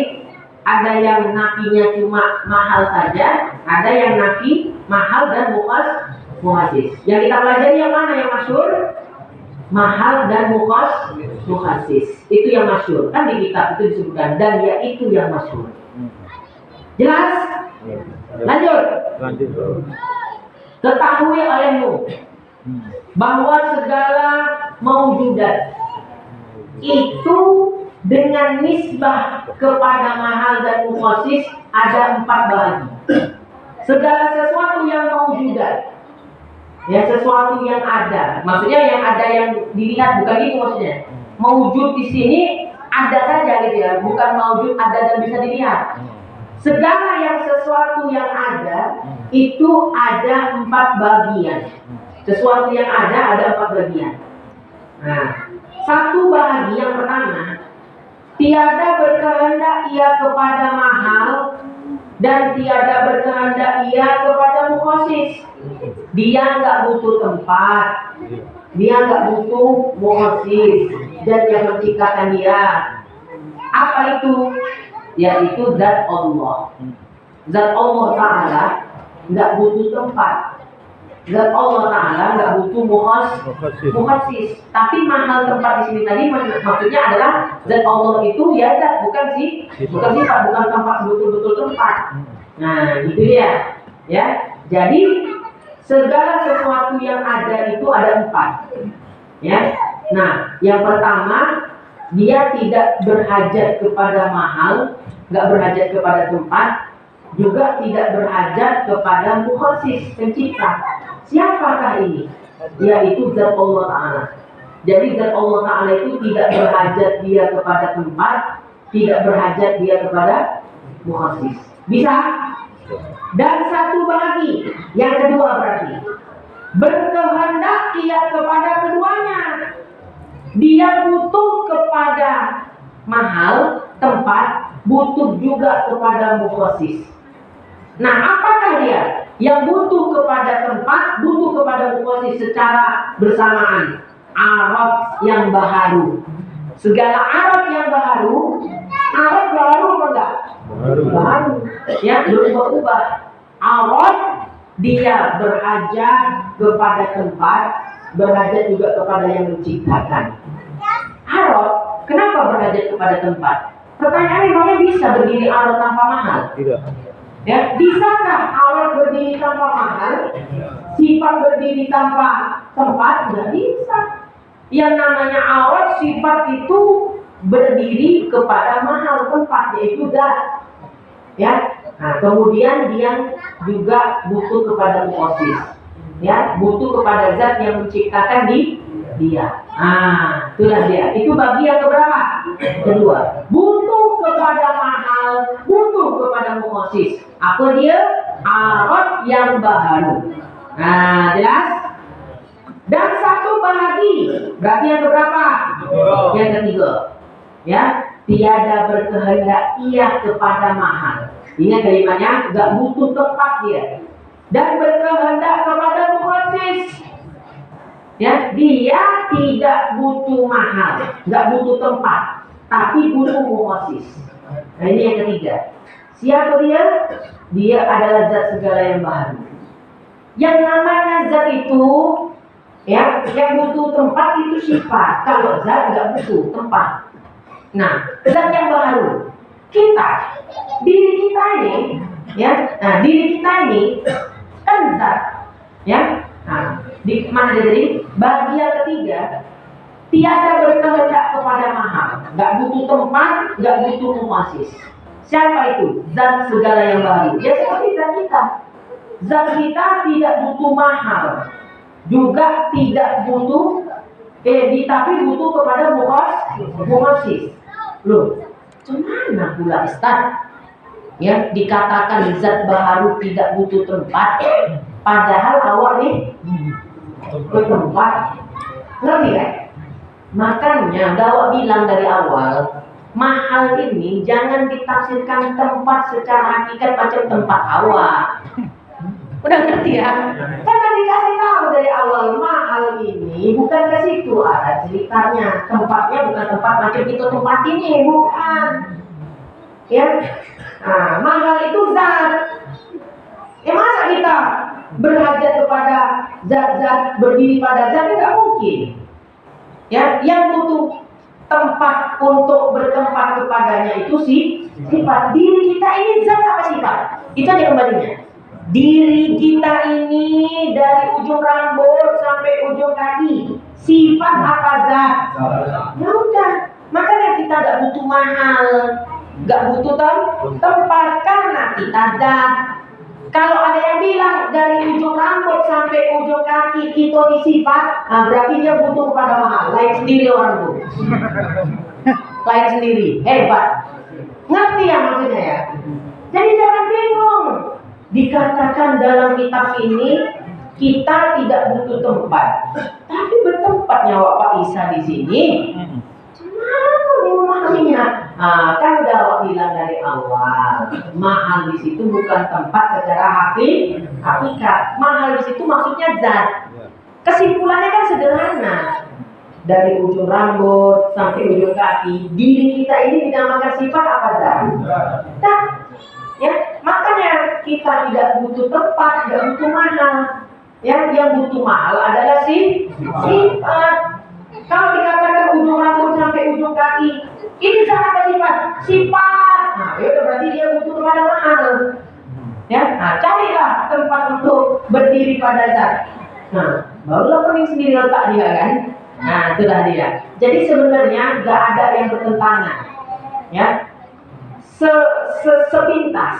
ada yang nafinya cuma mahal saja, ada yang nafi mahal dan mukhasis. Yang kita pelajari yang mana yang masyhur? Mahal dan mukhasis. Itu yang masyhur. Kan di kitab itu disebutkan dan ya itu yang masyhur. Jelas? Lanjut. Ketahui olehmu bahwa segala maujudat itu dengan nisbah kepada mahal dan mukhasis ada 4 bahagi. Segala sesuatu yang maujudat Ya, sesuatu yang ada. Maksudnya yang ada yang dilihat, bukan itu maksudnya. Maujud di sini ada saja gitu ya, bukan maujud ada dan bisa dilihat. Segala yang sesuatu yang ada itu ada 4 bagian. Sesuatu yang ada 4 bagian. Nah, satu bagian yang pertama, tiada berkehendak ia kepada mahal dan tiada berkehendak ia kepada mukhasis. Dia nggak butuh tempat, dia nggak butuh mukhasis, dan yang menciptakan dia. Apa itu? Yaitu zat Allah. Zat Allah Ta'ala nggak butuh tempat. Zat Allah Ta'ala nggak butuh mukhasis. Tapi mahal tempat di sini tadi maksudnya adalah zat Allah itu ya zat, bukan sifat, bukan tempat, betul-betul tempat. Nah, gitu ya. Ya, jadi segala sesuatu yang ada itu ada 4. Ya. Nah, yang pertama, dia tidak berhajat kepada mahal, nggak berhajat kepada tempat, juga tidak berhajat kepada mukhasis, pencipta. Siapakah ini? Yaitu zat Allah Ta'ala. Jadi zat Allah Ta'ala itu tidak berhajat dia kepada tempat, tidak berhajat dia kepada mukhasis. Bisa? Dan satu lagi, yang kedua berarti berkehendak ia kepada keduanya. Dia butuh kepada mahal, tempat, butuh juga kepada mukhasis. Nah, apakah dia? Yang butuh kepada tempat, butuh kepada mukhasis secara bersamaan. Arab yang baharu. Segala Arab yang baharu apa enggak? Baharu. Ya, berubah-ubah. Arab dia berhajat kepada tempat, berhajat juga kepada yang menciptakan. Arab, kenapa berhajat kepada tempat? Pertanyaan memangnya bisa berdiri Arab tanpa mahal? Tidak. Ya, bisakah Arab berdiri tanpa mahal? Sifat berdiri tanpa tempat? Tidak bisa. Yang namanya Arab, sifat itu berdiri kepada mahal tempat, yaitu zat. Ya, nah, kemudian dia juga butuh kepada mukhasis. Ya, butuh kepada zat yang menciptakan dia. Nah, itulah dia. Itu bagian keberapa? Kedua. Butuh kepada mahal, butuh kepada mukhasis. Apa dia? Arab yang baharu. Nah, jelas? Dan satu lagi, berarti yang keberapa? Yang ketiga. Ya, tiada berkehendak ia kepada mahal. Ingat kalimatnya, enggak butuh tempat dia. Dan berkehendak kepada mukhasis. Ya, dia tidak butuh mahal, enggak butuh tempat, tapi butuh mukhasis. Nah, ini yang ketiga. Siapa dia? Dia adalah zat segala yang baharu. Yang namanya zat itu, ya, yang butuh tempat itu sifat. Kalau zat enggak butuh tempat. Nah, zat yang baharu, diri kita ini, ya, nah, diri kita ini kan zat, ya. Nah, di mana jadi bagian ketiga, tiada berkehendak kepada mahal, nggak butuh tempat, nggak butuh mukhasis. Siapa itu? Zat segala yang baharu. Ya seperti zat kita. Zat kita tidak butuh mahal, juga tidak butuh, tapi butuh kepada mukhasis. Loh, gimana pula Ustaz? Ya, dikatakan zat baharu tidak butuh tempat, padahal awak nih bertempat. Ngerti kan? Makanya Dawak bilang dari awal, mahal ini jangan ditafsirkan tempat secara hakikat macam tempat awak. Udah ngerti ya? Karena dikasih tahu dari awal, mahal ini bukan ke situ ada ceritanya. Tempatnya bukan tempat macam itu tempat ini, bukan. Ya, nah, mahal itu zat. Masa kita berhajat kepada zat-zat, berdiri pada zat? Tidak mungkin. Ya, yang butuh tempat untuk bertempat kepadanya itu sifat. Diri kita ini zat apa sifat? Itu aja kembalinya. Diri kita ini dari ujung rambut sampai ujung kaki, sifat apa zat? Ya udah, makanya kita nggak butuh mahal, nggak butuh tempat karena kita zat. Kalau ada yang bilang dari ujung rambut sampai ujung kaki itu sifat, nah berarti dia butuh kepada mahal. Lain sendiri orang tuh. Lain sendiri, hebat. Ngerti ya maksudnya ya? Jadi jangan bingung. Dikatakan dalam kitab ini kita tidak butuh tempat, tapi bertempat nyawa Pak Isa di sini. Gimana memahaminya? Kan udah Wak bilang dari awal, mahal di situ bukan tempat secara hakikat. Mahal di situ maksudnya zat. Kesimpulannya kan sederhana. Dari ujung rambut sampai ujung kaki, diri kita ini dinamakan sifat apa zat? Zat. Ya, makanya kita tidak butuh tempat, tidak butuh mahal. Ya, yang butuh mahal adalah sifat. Kalau dikatakan ujung rambut sampai ujung kaki, ini apa sifat? Sifat. Nah, itu berarti dia butuh kepada mahal. Ya, nah, carilah tempat untuk berdiri pada zat. Nah, barulah pening sendiri letak dia kan. Nah, itulah dia. Jadi sebenarnya nggak ada yang bertentangan. Ya, sepintas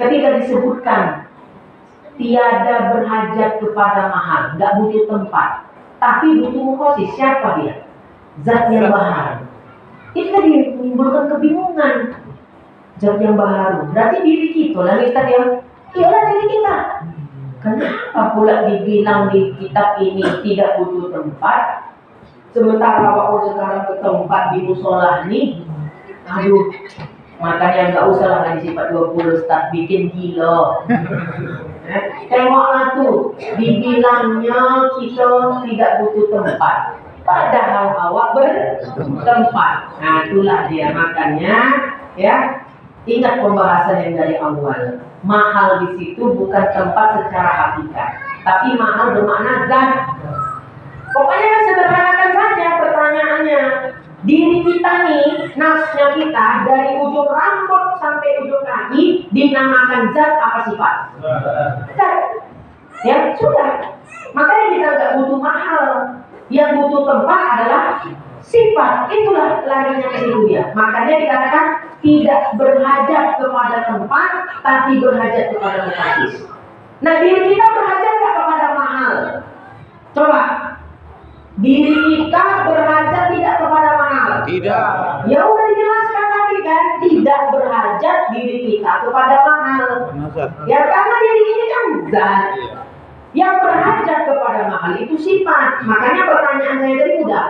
ketika disebutkan tiada berhajat kepada mahal, nggak butuh tempat, tapi butuh mukhosis. Siapa dia? Zat yang baharu. Itu tadi menimbulkan kebingungan. Zat yang baharu berarti diri kita lah kita yang ialah diri kita. Kenapa pula dibilang di kitab ini tidak butuh tempat, sementara waktu sekarang bertempat di musola nih? Aduh, makanya nggak usah lah di sifat 20 start bikin gila. Tengoklah tuh, dibilangnya kita tidak butuh tempat, padahal awak bertempat. Nah itulah dia, makanya ya ingat pembahasan yang dari awal. Mahal di situ bukan tempat secara hakikat, tapi mahal bermakna zat. Pokoknya sederhanakan saja pertanyaannya. Diri kita nih, nafsnya kita dari ujung rambut sampai ujung kaki dinamakan zat apa sifat? Zat. Ya sudah. Makanya kita nggak butuh mahal. Yang butuh tempat adalah sifat. Itulah larinya ke situ dia. Makanya dikatakan tidak berhajat kepada tempat, tapi berhajat kepada mukhasis. Nah diri kita berhajat nggak kepada mahal? Coba. Diri kita berhajat tidak kepada mahal. Tidak. Ya udah dijelaskan tadi kan, tidak berhajat diri kita kepada mahal. Ya karena diri ini kan zat. Yang berhajat kepada mahal itu sifat. Makanya pertanyaan saya tadi mudah.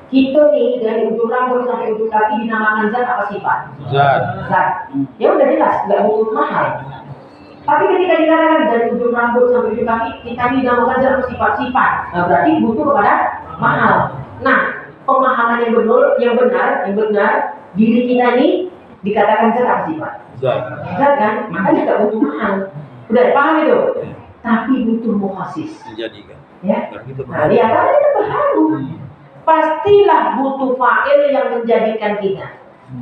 Kita nih dari ujung rambut sampai ujung kaki dinamakan zat apa sifat? Zat. Ya udah jelas, nggak butuh mahal. Tapi ketika dikatakan dari ujung rambut sampai ujung kaki kita dinamakan zat sifat-sifat, nah berarti butuh kepada mahal. Nah, pemahaman yang benar diri kita ini dikatakan zat apa sifat? Zat kan? Makanya tidak butuh mahal. Udah paham itu? Tapi butuh mukhasis. Menjadikan. Ya. Nah, lihat kan itu baru. Pastilah butuh fa'il yang menjadikan kita.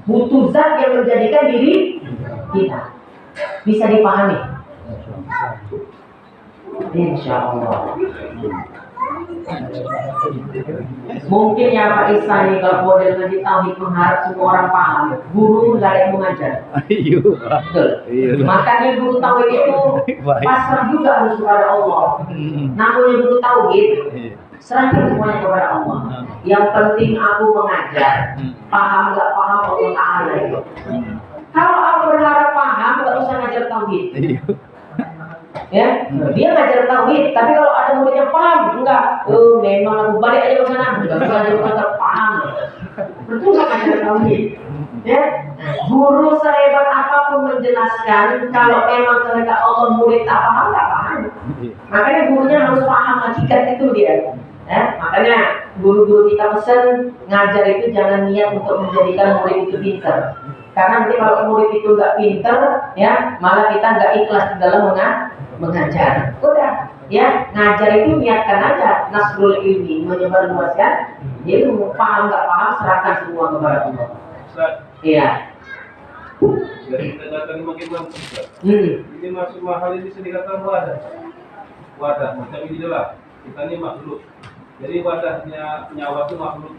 Butuh zat yang menjadikan diri kita. Bisa dipahami? Insya Allah. Mungkin ya Pak Isa nih kalau model ngaji tauhid mengharap semua orang paham. Guru nggak ada yang mengajar. Betul. Makanya guru tauhid itu pasrah juga harus kepada Allah. Namanya guru tauhid, serahkan semuanya kepada Allah. Yang penting aku mengajar. Paham nggak paham Allah Taala itu. Kalau aku berharap paham, nggak usah ngajar tauhid. Ya, dia ngajar tauhid, tapi kalau ada muridnya paham, enggak, memang aku balik aja ke sana, nggak usah ngajar ngajar paham. Betul nggak ngajar tauhid? Ya, guru sehebat apapun menjelaskan, kalau memang kehendak Allah murid tak paham, nggak paham. Makanya gurunya harus paham hakikat itu dia. Ya, makanya guru-guru kita pesan ngajar itu jangan niat untuk menjadikan murid itu pintar. Karena nanti kalau murid itu nggak pinter, ya malah kita nggak ikhlas di dalam mengajar. Udah, ya ngajar itu niatkan aja nasrul ilmi, menyebarluaskan. Jadi paham nggak paham serahkan semua kepada Allah. Iya. Jadi kita katakan bagaimana? Ini masuk mahal ini sedikatkan wadah macam ini adalah kita ini makhluk. Jadi wadahnya nyawa itu makhluk.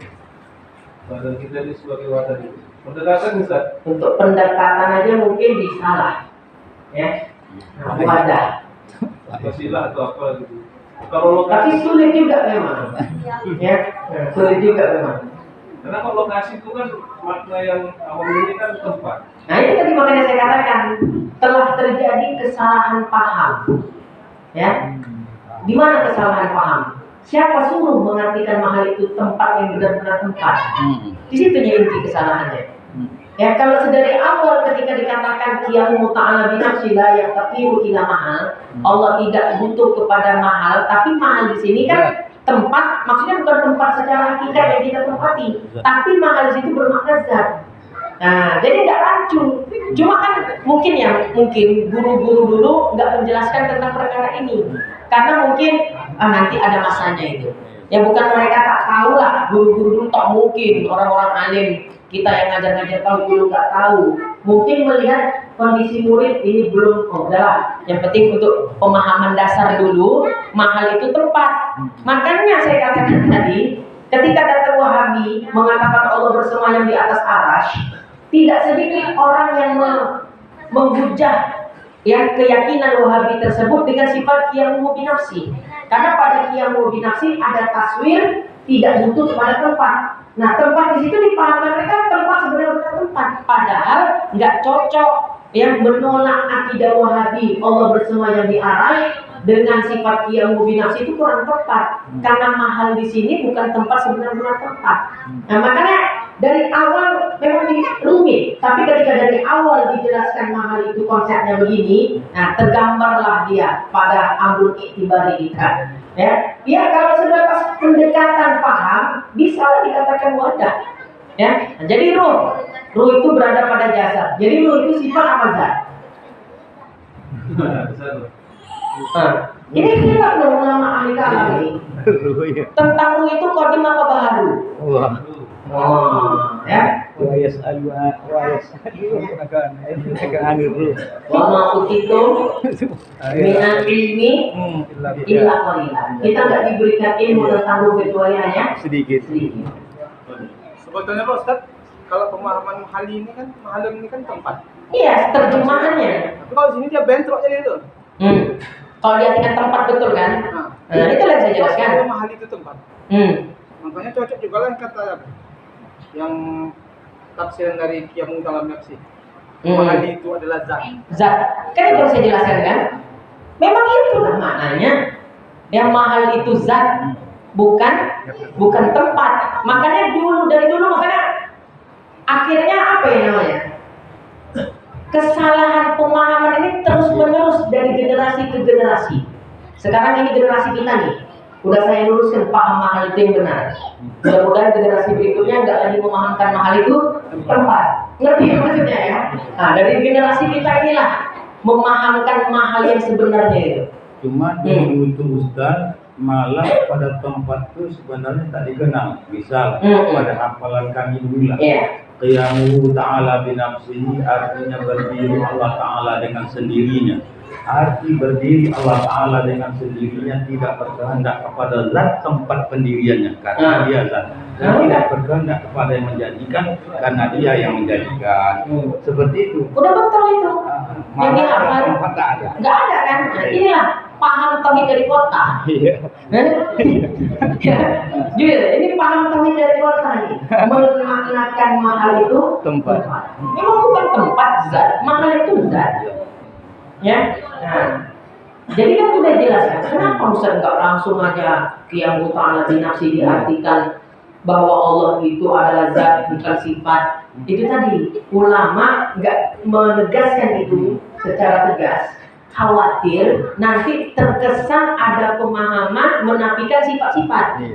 Badan kita ini sebagai wadah itu. Pendekatan Ustaz. Untuk pendekatan aja mungkin bisa lah, ya. Nah, wadah. Wasilah atau apa gitu. Kalau Tapi lokasi, sulit juga memang. Ya, sulit juga memang. karena kalau lokasi itu kan makna yang awam ini kan tempat. Nah itu tadi makanya saya katakan telah terjadi kesalahan paham. Ya, di mana kesalahan paham? Siapa suruh mengartikan mahal itu tempat yang benar-benar tempat? Di situ inti kesalahannya. Ya kalau sedari awal ketika dikatakan qiyamu ta'ala binafsi la yaqtiru ila mahal, Allah tidak butuh kepada mahal, tapi mahal di sini kan tempat, maksudnya bukan tempat secara hakikat yang kita tempati, tapi mahal di situ bermakna zat. Nah, jadi nggak rancu. Cuma kan mungkin guru-guru dulu nggak menjelaskan tentang perkara ini, karena mungkin nanti ada masanya itu. Ya bukan mereka tak tahu lah, guru-guru dulu tak mungkin orang-orang alim kita yang ngajar-ngajar tahu dulu nggak tahu. Mungkin melihat kondisi murid ini belum, udahlah. Yang penting untuk pemahaman dasar dulu, mahal itu tempat. Makanya saya katakan tadi, ketika datang Wahabi mengatakan Allah bersemayam di atas arasy, tidak sedikit orang yang menghujah ya keyakinan Wahabi tersebut dengan sifat qiyamu binafsi. Karena pada qiyamu binafsi ada taswir tidak butuh kepada tempat. Nah tempat di situ dipahami mereka tempat sebenarnya tempat, padahal nggak cocok yang menolak akidah Wahabi Allah bersemayam di arasy dengan sifat qiyamu binafsi itu kurang tepat, karena mahal di sini bukan tempat sebenarnya tempat. Nah makanya dari awal memang ini rumit, tapi ketika dari awal dijelaskan mahal itu konsepnya begini, nah tergambarlah dia pada amrul iktibari kita. Ya kalau sebatas pendekatan paham bisa dikatakan wadah. Ya, nah, jadi ruh itu berada pada jasad. Jadi ruh itu sifat apa zat? Ini kita ulama ahli kalam ini tentang ruh itu kodim apa baharu? Ya. Wa ma utitum minal ilmi illa qalila. Kita nggak diberikan ilmu tentang ruh kecuali hanya sedikit. Sebetulnya Pak Ustaz, kalau pemahaman mahal ini kan tempat. Iya, terjemahannya. Tapi kalau sini dia bentrok jadi itu. Kalau diartikan tempat betul kan? Nah itu yang saya jelaskan. Kalau mahal itu tempat. Makanya cocok juga lah kata yang tafsiran dari qiyamu ta'ala binafsi. Mahal itu adalah zat. Zat. Kan itu yang saya jelaskan kan? Memang itulah maknanya. Yang mahal itu zat, bukan tempat. Makanya dari dulu akhirnya apa ya namanya? Kesalahan pemahaman ini terus menerus dari generasi ke generasi. Sekarang ini generasi kita nih, udah saya luruskan paham mahal itu yang benar. Mudah-mudahan generasi berikutnya nggak lagi memahamkan mahal itu tempat. Ngerti maksudnya ya? Nah dari generasi kita inilah memahamkan mahal yang sebenarnya itu. Cuma di ujung Ustaz malah pada tempat itu sebenarnya tak dikenal. Misal pada hafalan kami dulu lah. Qiyamu ta'ala binafsihi artinya berdiri Allah Ta'ala dengan sendirinya. Arti berdiri Allah Ta'ala dengan sendirinya tidak berkehendak kepada zat tempat pendiriannya, karena dia zat. Dan tidak berkehendak kepada yang menjadikan, karena dia yang menjadikan. Seperti itu. Udah betul itu. Yang dihafal tempat tak ada. Nggak ada kan? Nah, inilah paham tauhid dari kota. Jujur, ini paham tauhid dari kota nih. Memaknakan mahal itu tempat. Memang bukan tempat zat, mahal itu zat. Ya. Nah, jadi kan udah jelaskan. Kenapa Ustaz nggak langsung aja qiyamu ta'ala binafsi diartikan bahwa Allah itu adalah zat bukan sifat? Itu tadi ulama nggak menegaskan itu secara tegas. Khawatir nanti terkesan ada pemahaman menafikan sifat-sifat.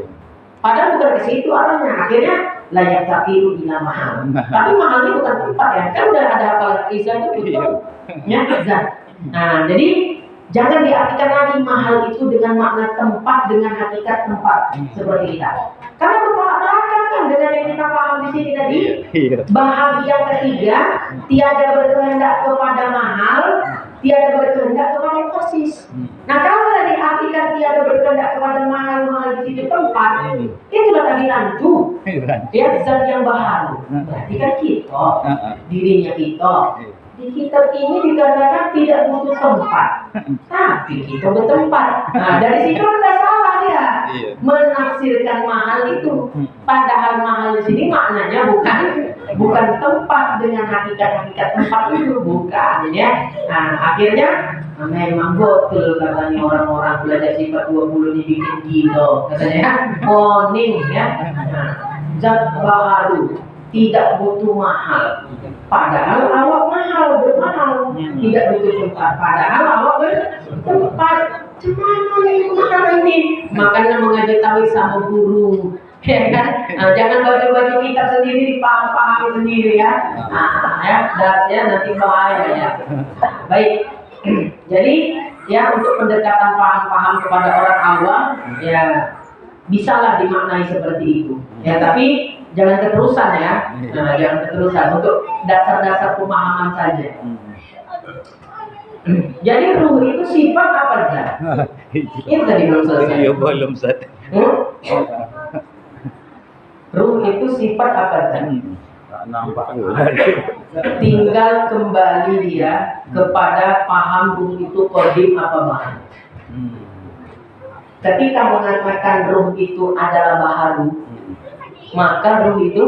Padahal bukan ke situ arahnya. Akhirnya layak takiru bila mahal. Tapi mahalnya bukan tempat ya. Kan udah ada hafalan Isa itu betul. Ya, zat. Nah, jadi jangan diartikan lagi mahal itu dengan makna tempat dengan hakikat tempat seperti kita. Karena bertolak belakang kan dengan yang kita paham di sini tadi. Bahagian ketiga, tiada berkehendak kepada mahal, tiada berkehendak kepada persis. Nah kalau diartikan tiada berkehendak kepada mahal di situ tempat, itulah tadi rancu. Ya zat yang baharu. Berarti kan kita, dirinya kita. di kitab ini dikatakan tidak butuh tempat, tapi kita bertempat. Nah, dari situ udah salah dia menafsirkan mahal itu. Padahal mahal di sini maknanya bukan tempat dengan hakikat tempat itu, bukan ya. Nah, akhirnya memang betul katanya orang-orang belajar sifat 20 dibikin gila katanya, morning ya. Nah, zat baharu tidak butuh mahal, padahal awak bermahal, tidak butuh tempat, padahal awak bertempat. Gimana nih makanya ini? Makanya mengajar tauhid sama guru, ya kan? Nah, jangan baca-baca kitab sendiri, dipahami sendiri ya. Nah, ya nanti bahaya ya. Baik. Jadi ya untuk pendekatan paham-paham kepada orang awam ya bisalah dimaknai seperti itu. Ya tapi jangan keterusan ya. Nah, jangan keterusan, untuk dasar-dasar pemahaman saja. Jadi ruh itu sifat apa zat? Itu tadi belum selesai. Iya, belum Ustaz. Ruh itu sifat apa zat? Nampak. Tinggal kembali dia kepada paham ruh itu qadim apa bahan. Ketika mengatakan ruh itu adalah baharu, maka ruh itu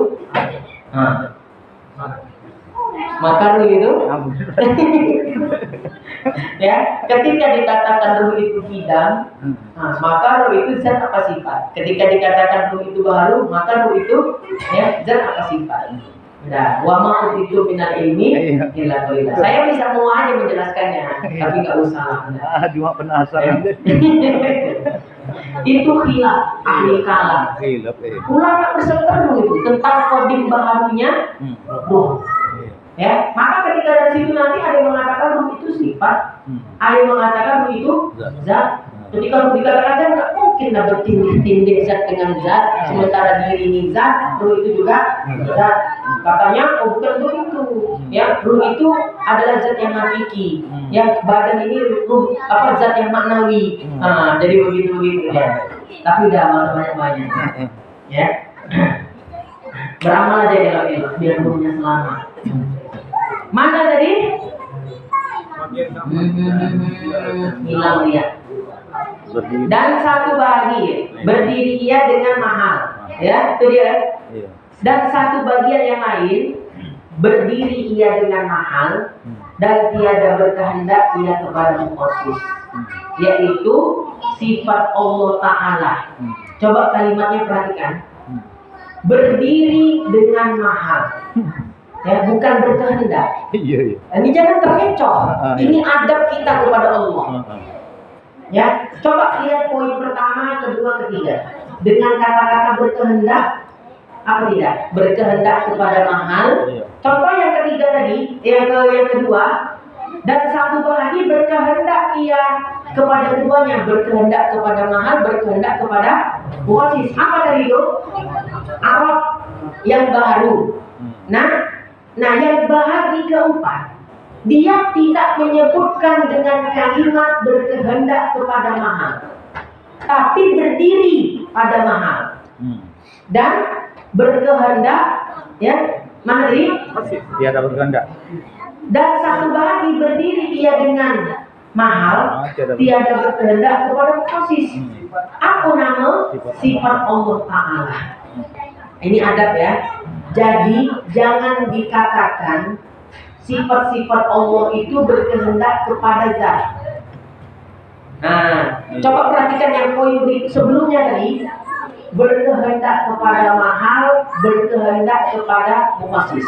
ya, ketika dikatakan ruh itu kidam, maka ruh itu zat apa sifat. Ketika dikatakan ruh itu baharu, maka ruh itu ya zat apa sifat. Nah, wa ma utitu minal ilmi illa qalila. Saya bisa mau aja menjelaskannya, tapi nggak usah. Cuma penasaran. Itu khilaf ahli kalam. Ulama berseteru itu tentang qadim baharunya ruh. Ya, maka ketika dari situ nanti ada yang mengatakan ruh itu sifat, ada yang mengatakan ruh itu zat. Ketika ruh dikatakan zat, nggak mungkin lah bertindih-tindih zat dengan zat, sementara diri ini zat, ruh itu juga zat. Katanya, oh bukan begitu. Ya, ruh itu adalah zat yang hakiki. Ya, badan ini ruh apa zat yang maknawi. Jadi begitu ya. Tapi udah masa banyak-banyak. Ya. Beramal aja elok-elok biar ruhnya selamat. Mana tadi? Hilang dia. Dan satu bagi berdiri ia dengan mahal, ya itu dia. Dan satu bagian yang lain berdiri ia dengan mahal dan tiada berkehendak ia kepada mukhasis, yaitu sifat Allah Ta'ala. Coba kalimatnya perhatikan, berdiri dengan mahal. Ya, bukan berkehendak. Ini jangan terkecoh. Ini adab kita kepada Allah. Ya, coba lihat poin pertama, kedua, ketiga. Dengan kata-kata berkehendak, apa tidak? Berkehendak kepada mahal. Contoh yang ketiga tadi, yang kedua, dan satu lagi berkehendak ia kepada keduanya, berkehendak kepada mahal, berkehendak kepada muasis. Apa tadi itu? Arab yang baru. Nah yang bahagi keempat, dia tidak menyebutkan dengan kalimat berkehendak kepada mahal, tapi berdiri pada mahal dan berkehendak, ya mana tadi? Tiada berkehendak. Dan satu lagi berdiri ia dengan mahal, tiada berkehendak kepada mukhasis. Apa nama? Sifat Allah Ta'ala. Ini adab ya. Jadi jangan dikatakan sifat-sifat Allah itu berkehendak kepada zat. Nah, coba perhatikan yang poin sebelumnya tadi, berkehendak kepada mahal, berkehendak kepada mukhasis,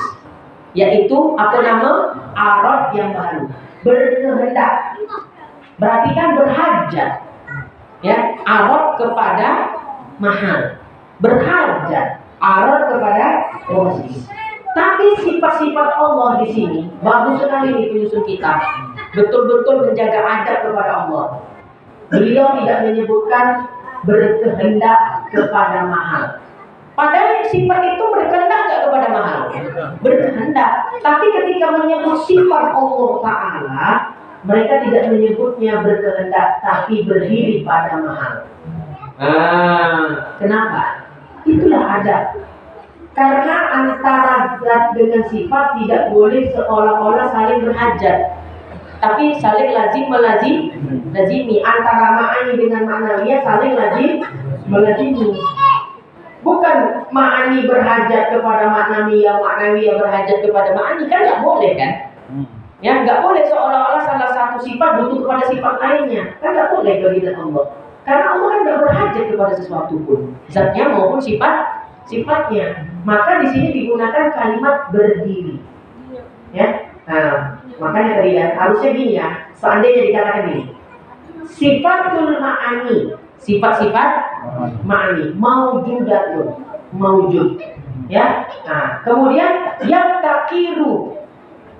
yaitu apa nama? Arad yang baru. Berkehendak, berarti kan berhajat, ya, arad kepada mahal, berhajat, arad kepada mukhasis. Tapi sifat-sifat Allah di sini bagus sekali nih penyusun kitab. Betul-betul menjaga adab kepada Allah. Beliau tidak menyebutkan berkehendak kepada mahal. Padahal sifat itu berkehendak nggak kepada mahal? Berkehendak. Tapi ketika menyebut sifat Allah Ta'ala, mereka tidak menyebutnya berkehendak, tapi berdiri pada mahal. Kenapa? Itulah adab. Karena antara zat dengan sifat tidak boleh seolah-olah saling berhajat, tapi saling lazimi. Antara ma'ani dengan ma'nawiyah saling melazimi. Bukan ma'ani berhajat kepada ma'nawiyah, ma'nawiyah berhajat kepada ma'ani, kan nggak boleh kan? Ya, nggak boleh seolah-olah salah satu sifat butuh kepada sifat lainnya, kan nggak boleh bagi zat Allah. Karena Allah kan nggak berhajat kepada sesuatu pun, zatnya maupun sifatnya. Maka di sini digunakan kalimat berdiri. Ya, nah, makanya tadi ya, harusnya gini ya, seandainya dikatakan gini, sifatul ma'ani, sifat-sifat ma'ani, maujud, ya. Nah, kemudian yang takiru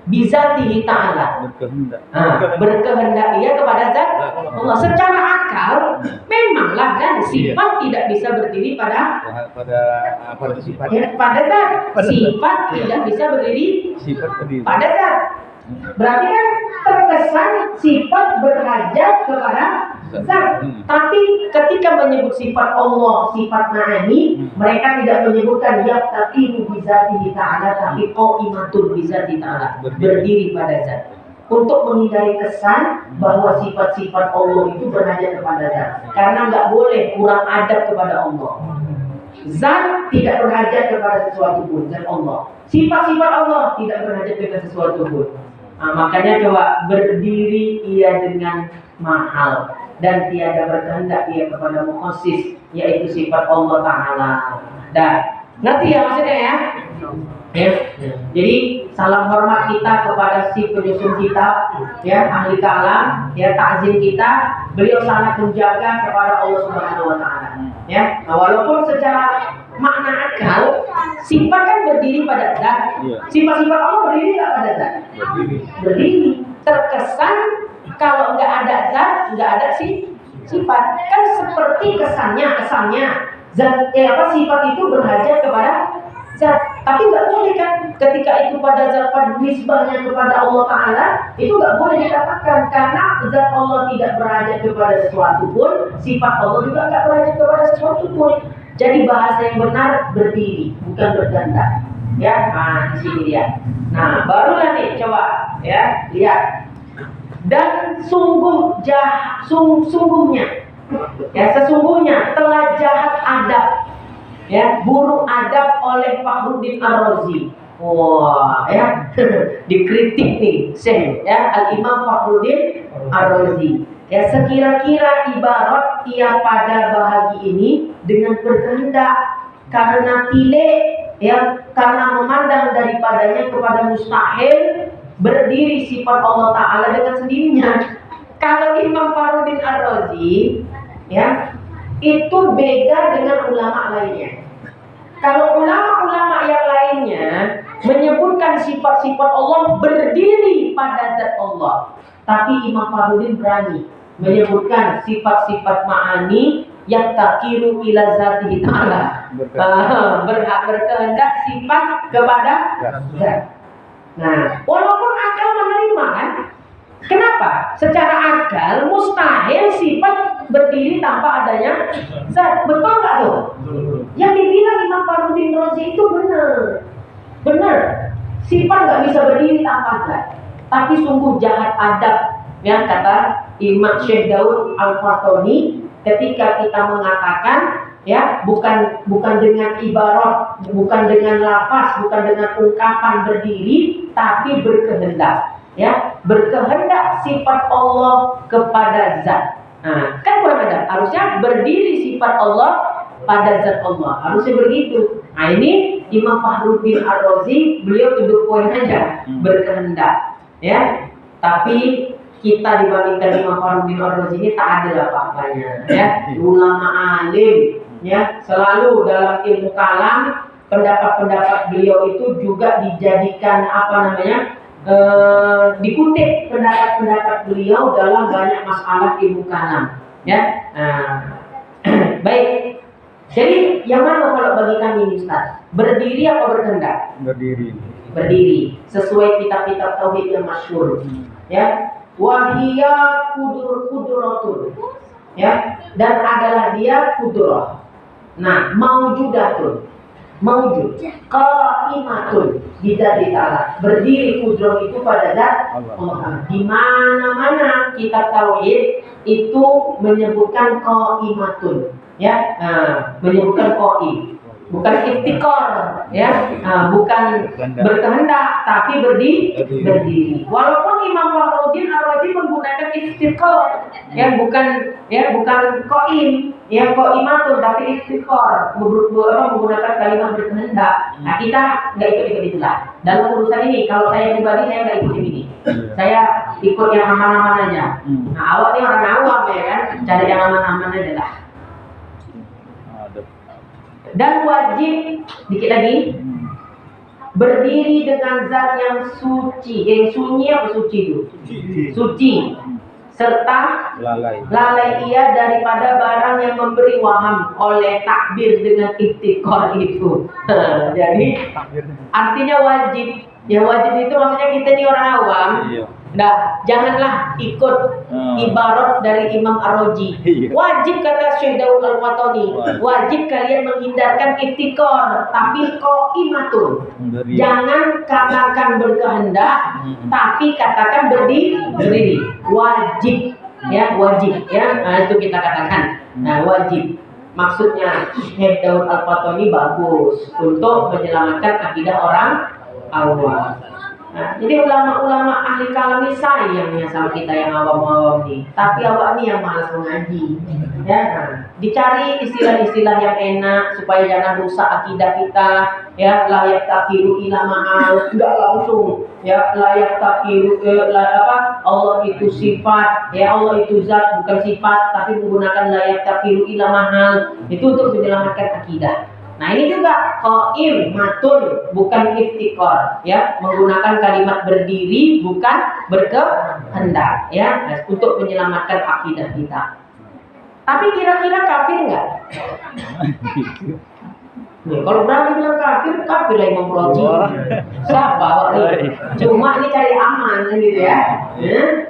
bizatihi ta'ala, berkehendak ia kepada zat Allah. Secara akal memanglah kan sifat tidak bisa berdiri pada sifat. Ya, pada zat. Sifat tidak bisa berdiri pada zat. Berarti kan terkesan sifat berhajat kepada zat. Tapi ketika menyebut sifat Allah, sifat ma'ani, mereka tidak menyebutkan yaqtaqimu bizatihi ta'ala, tapi qaimatul bizatihi ta'ala, berdiri pada zat. Untuk menghindari kesan bahwa sifat-sifat Allah itu berhajat kepada zat. Karena nggak boleh kurang adab kepada Allah. Zat tidak berhajat kepada sesuatu pun, zat Allah. Sifat-sifat Allah tidak berhajat kepada sesuatu pun. Nah, makanya coba berdiri ia dengan mahal dan tiada berkehendak ia kepada mukhasis, yaitu sifat Allah Ta'ala. Dan ngerti ya maksudnya ya? Ya. Jadi salam hormat kita kepada si penyusun kitab, ya, ahli kalam, ya, takzim kita. Beliau sangat menjaga kepada Allah Subhanahu Wa Ta'ala. Ya, nah, walaupun secara makna akal sifat kan berdiri pada zat, sifat-sifat Allah berdiri nggak pada zat? Berdiri. Terkesan kalau nggak ada zat, nggak ada sifat. Kan seperti kesannya zat, sifat itu berhajat kepada zat. Tapi nggak boleh kan ketika itu pada zat, pada nisbahnya kepada Allah Ta'ala, itu nggak boleh dikatakan. Karena zat Allah tidak berhajat kepada sesuatu pun, sifat Allah juga nggak berhajat kepada sesuatu pun. Jadi bahasa yang benar berdiri, bukan berganda. Ya, nah di sini dia. Nah, barulah nih coba ya lihat. Dan sungguhnya, ya sesungguhnya telah jahat adab, ya buruk adab oleh Fakhruddin Ar-Razi. Wah, ya dikritik nih, Syekh ya Al-Imam Fakhruddin Ar-Razi. Ya sekira-kira ibarat ia pada bahagi ini dengan berkehendak karena karena memandang daripadanya kepada mustahil berdiri sifat Allah Ta'ala dengan sendirinya. Kalau Imam Fakhruddin Ar-Razi ya itu beda dengan ulama lainnya. Kalau ulama-ulama yang lainnya menyebutkan sifat-sifat Allah berdiri pada zat Allah, tapi Imam Fakhruddin berani menyebutkan sifat-sifat ma'ani yang takiru ila zatihi ta'ala, berkehendak sifat kepada zat. Nah, walaupun akal menerima kan, kenapa? Secara akal mustahil sifat berdiri tanpa adanya zat, betul nggak tuh? Yang dibilang Imam Fakhruddin Razi itu benar. Sifat nggak bisa berdiri tanpa zat. Tapi sungguh jahat adab, yang kata Imam Syekh Daud Al-Fatoni, ketika kita mengatakan ya bukan dengan ibarat, bukan dengan lafaz, bukan dengan ungkapan berdiri, tapi berkehendak. Ya, berkehendak sifat Allah kepada zat. Nah, kan kurang ada. Harusnya berdiri sifat Allah pada zat Allah. Harusnya begitu. Nah, ini Imam Fakhruddin Ar-Razi, beliau tuduh poin aja, berkehendak. Ya, tapi kita dibandingkan Imam Fakhruddin Ar-Razi ini tak ada apa-apanya. Ya, ulama alim. Ya, selalu dalam ilmu kalam pendapat-pendapat beliau itu juga dijadikan dikutip pendapat-pendapat beliau dalam banyak masalah ilmu kalam. Ya, baik. Jadi yang mana kalau bagi kami Ustaz? Berdiri apa berkehendak? Berdiri. Sesuai kitab-kitab tauhid yang masyhur. Ya, wahiyya kudratul. Ya, dan adalah dia kudrah. Nah, maujudatun. mawjud, qaimatun di dzati ta'ala. Berdiri kudroh itu pada zat Allah. Di mana-mana kitab tauhid itu menyebutkan qaimatun, ya, menyebutkan qaim. Bukan iftikor, ya, bukan berkehendak, tapi berdiri. Walaupun Imam Fakhruddin Ar-Razi menggunakan iftikor, ya, bukan qaim, ya, qaimatun, tapi iftikor, menggunakan kalimat berkehendak. Nah, kita nggak ikut itulah. Dalam urusan ini, kalau saya pribadi saya nggak ikut ini. Saya ikut yang aman-aman aja. Nah, awak ini orang awam, ya kan, cari yang aman-aman aja lah. Dan wajib, dikit lagi, berdiri dengan zat yang suci. Sunyi apa suci itu? Suci. Serta lalai ia daripada barang yang memberi waham oleh takbir dengan iftikor itu. Jadi artinya wajib. Ya, wajib itu maksudnya kita ini orang awam. Nah, janganlah ikut ibarat dari Imam Ar-Razi. Wajib, kata Syekh Daud Al-Fatani, wajib kalian menghindarkan iftikor, tapi qaimatun. Jangan katakan berkehendak, tapi katakan berdiri. Wajib, ya, wajib, ya. Nah, itu kita katakan. Nah, wajib. Maksudnya Syekh Daud Al-Fatani bagus untuk menyelamatkan akidah orang awam. Nah, jadi ulama-ulama ahli kalam ini sayangnya sama kita yang awam-awam nih. Tapi awak nih yang malas mengaji, ya. Nah, dicari istilah-istilah yang enak supaya jangan rusak akidah kita. Ya, layak takiru ila ma'al, enggak langsung. Ya, layak takiru Allah itu sifat, ya, Allah itu zat bukan sifat, tapi menggunakan layak takiru ila mahal. Itu untuk menyelamatkan akidah. Nah, ini juga qaimatun, bukan iftikor, ya, menggunakan kalimat berdiri bukan berkehendak, ya, untuk menyelamatkan akidah kita. Tapi kira-kira kafir enggak? Nih, kalau berani bilang kafir lah Imam Razi. Siapa Pak nih? Cuma ini cari aman gitu ya.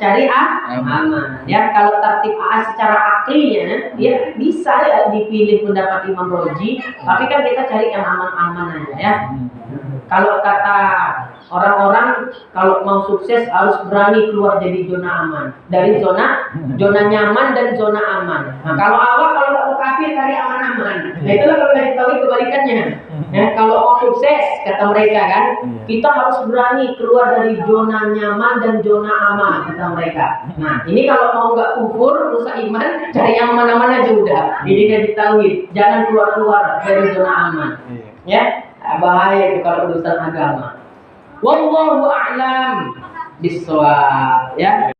Cari aman. Ya, kalau tertib secara aklinya dia bisa ya dipilih pendapat Imam Razi, tapi kan kita cari yang aman-aman aja ya. Kalau kata orang-orang, kalau mau sukses harus berani keluar dari zona aman, dari zona nyaman dan zona aman. Nah, kalau nggak mau kafir cari aman-aman. Nah, itulah kalau kita tahu kebalikannya. Ya, kalau mau sukses kata mereka kan, kita harus berani keluar dari zona nyaman dan zona aman kata mereka. Nah, ini kalau mau nggak kufur, rusak iman, cari yang aman-aman aja udah. Ini dari tauhid, jangan keluar dari zona aman. Ya. Bahaya itu kalau urusan agama. Wallahu a'lam bishawab, ya.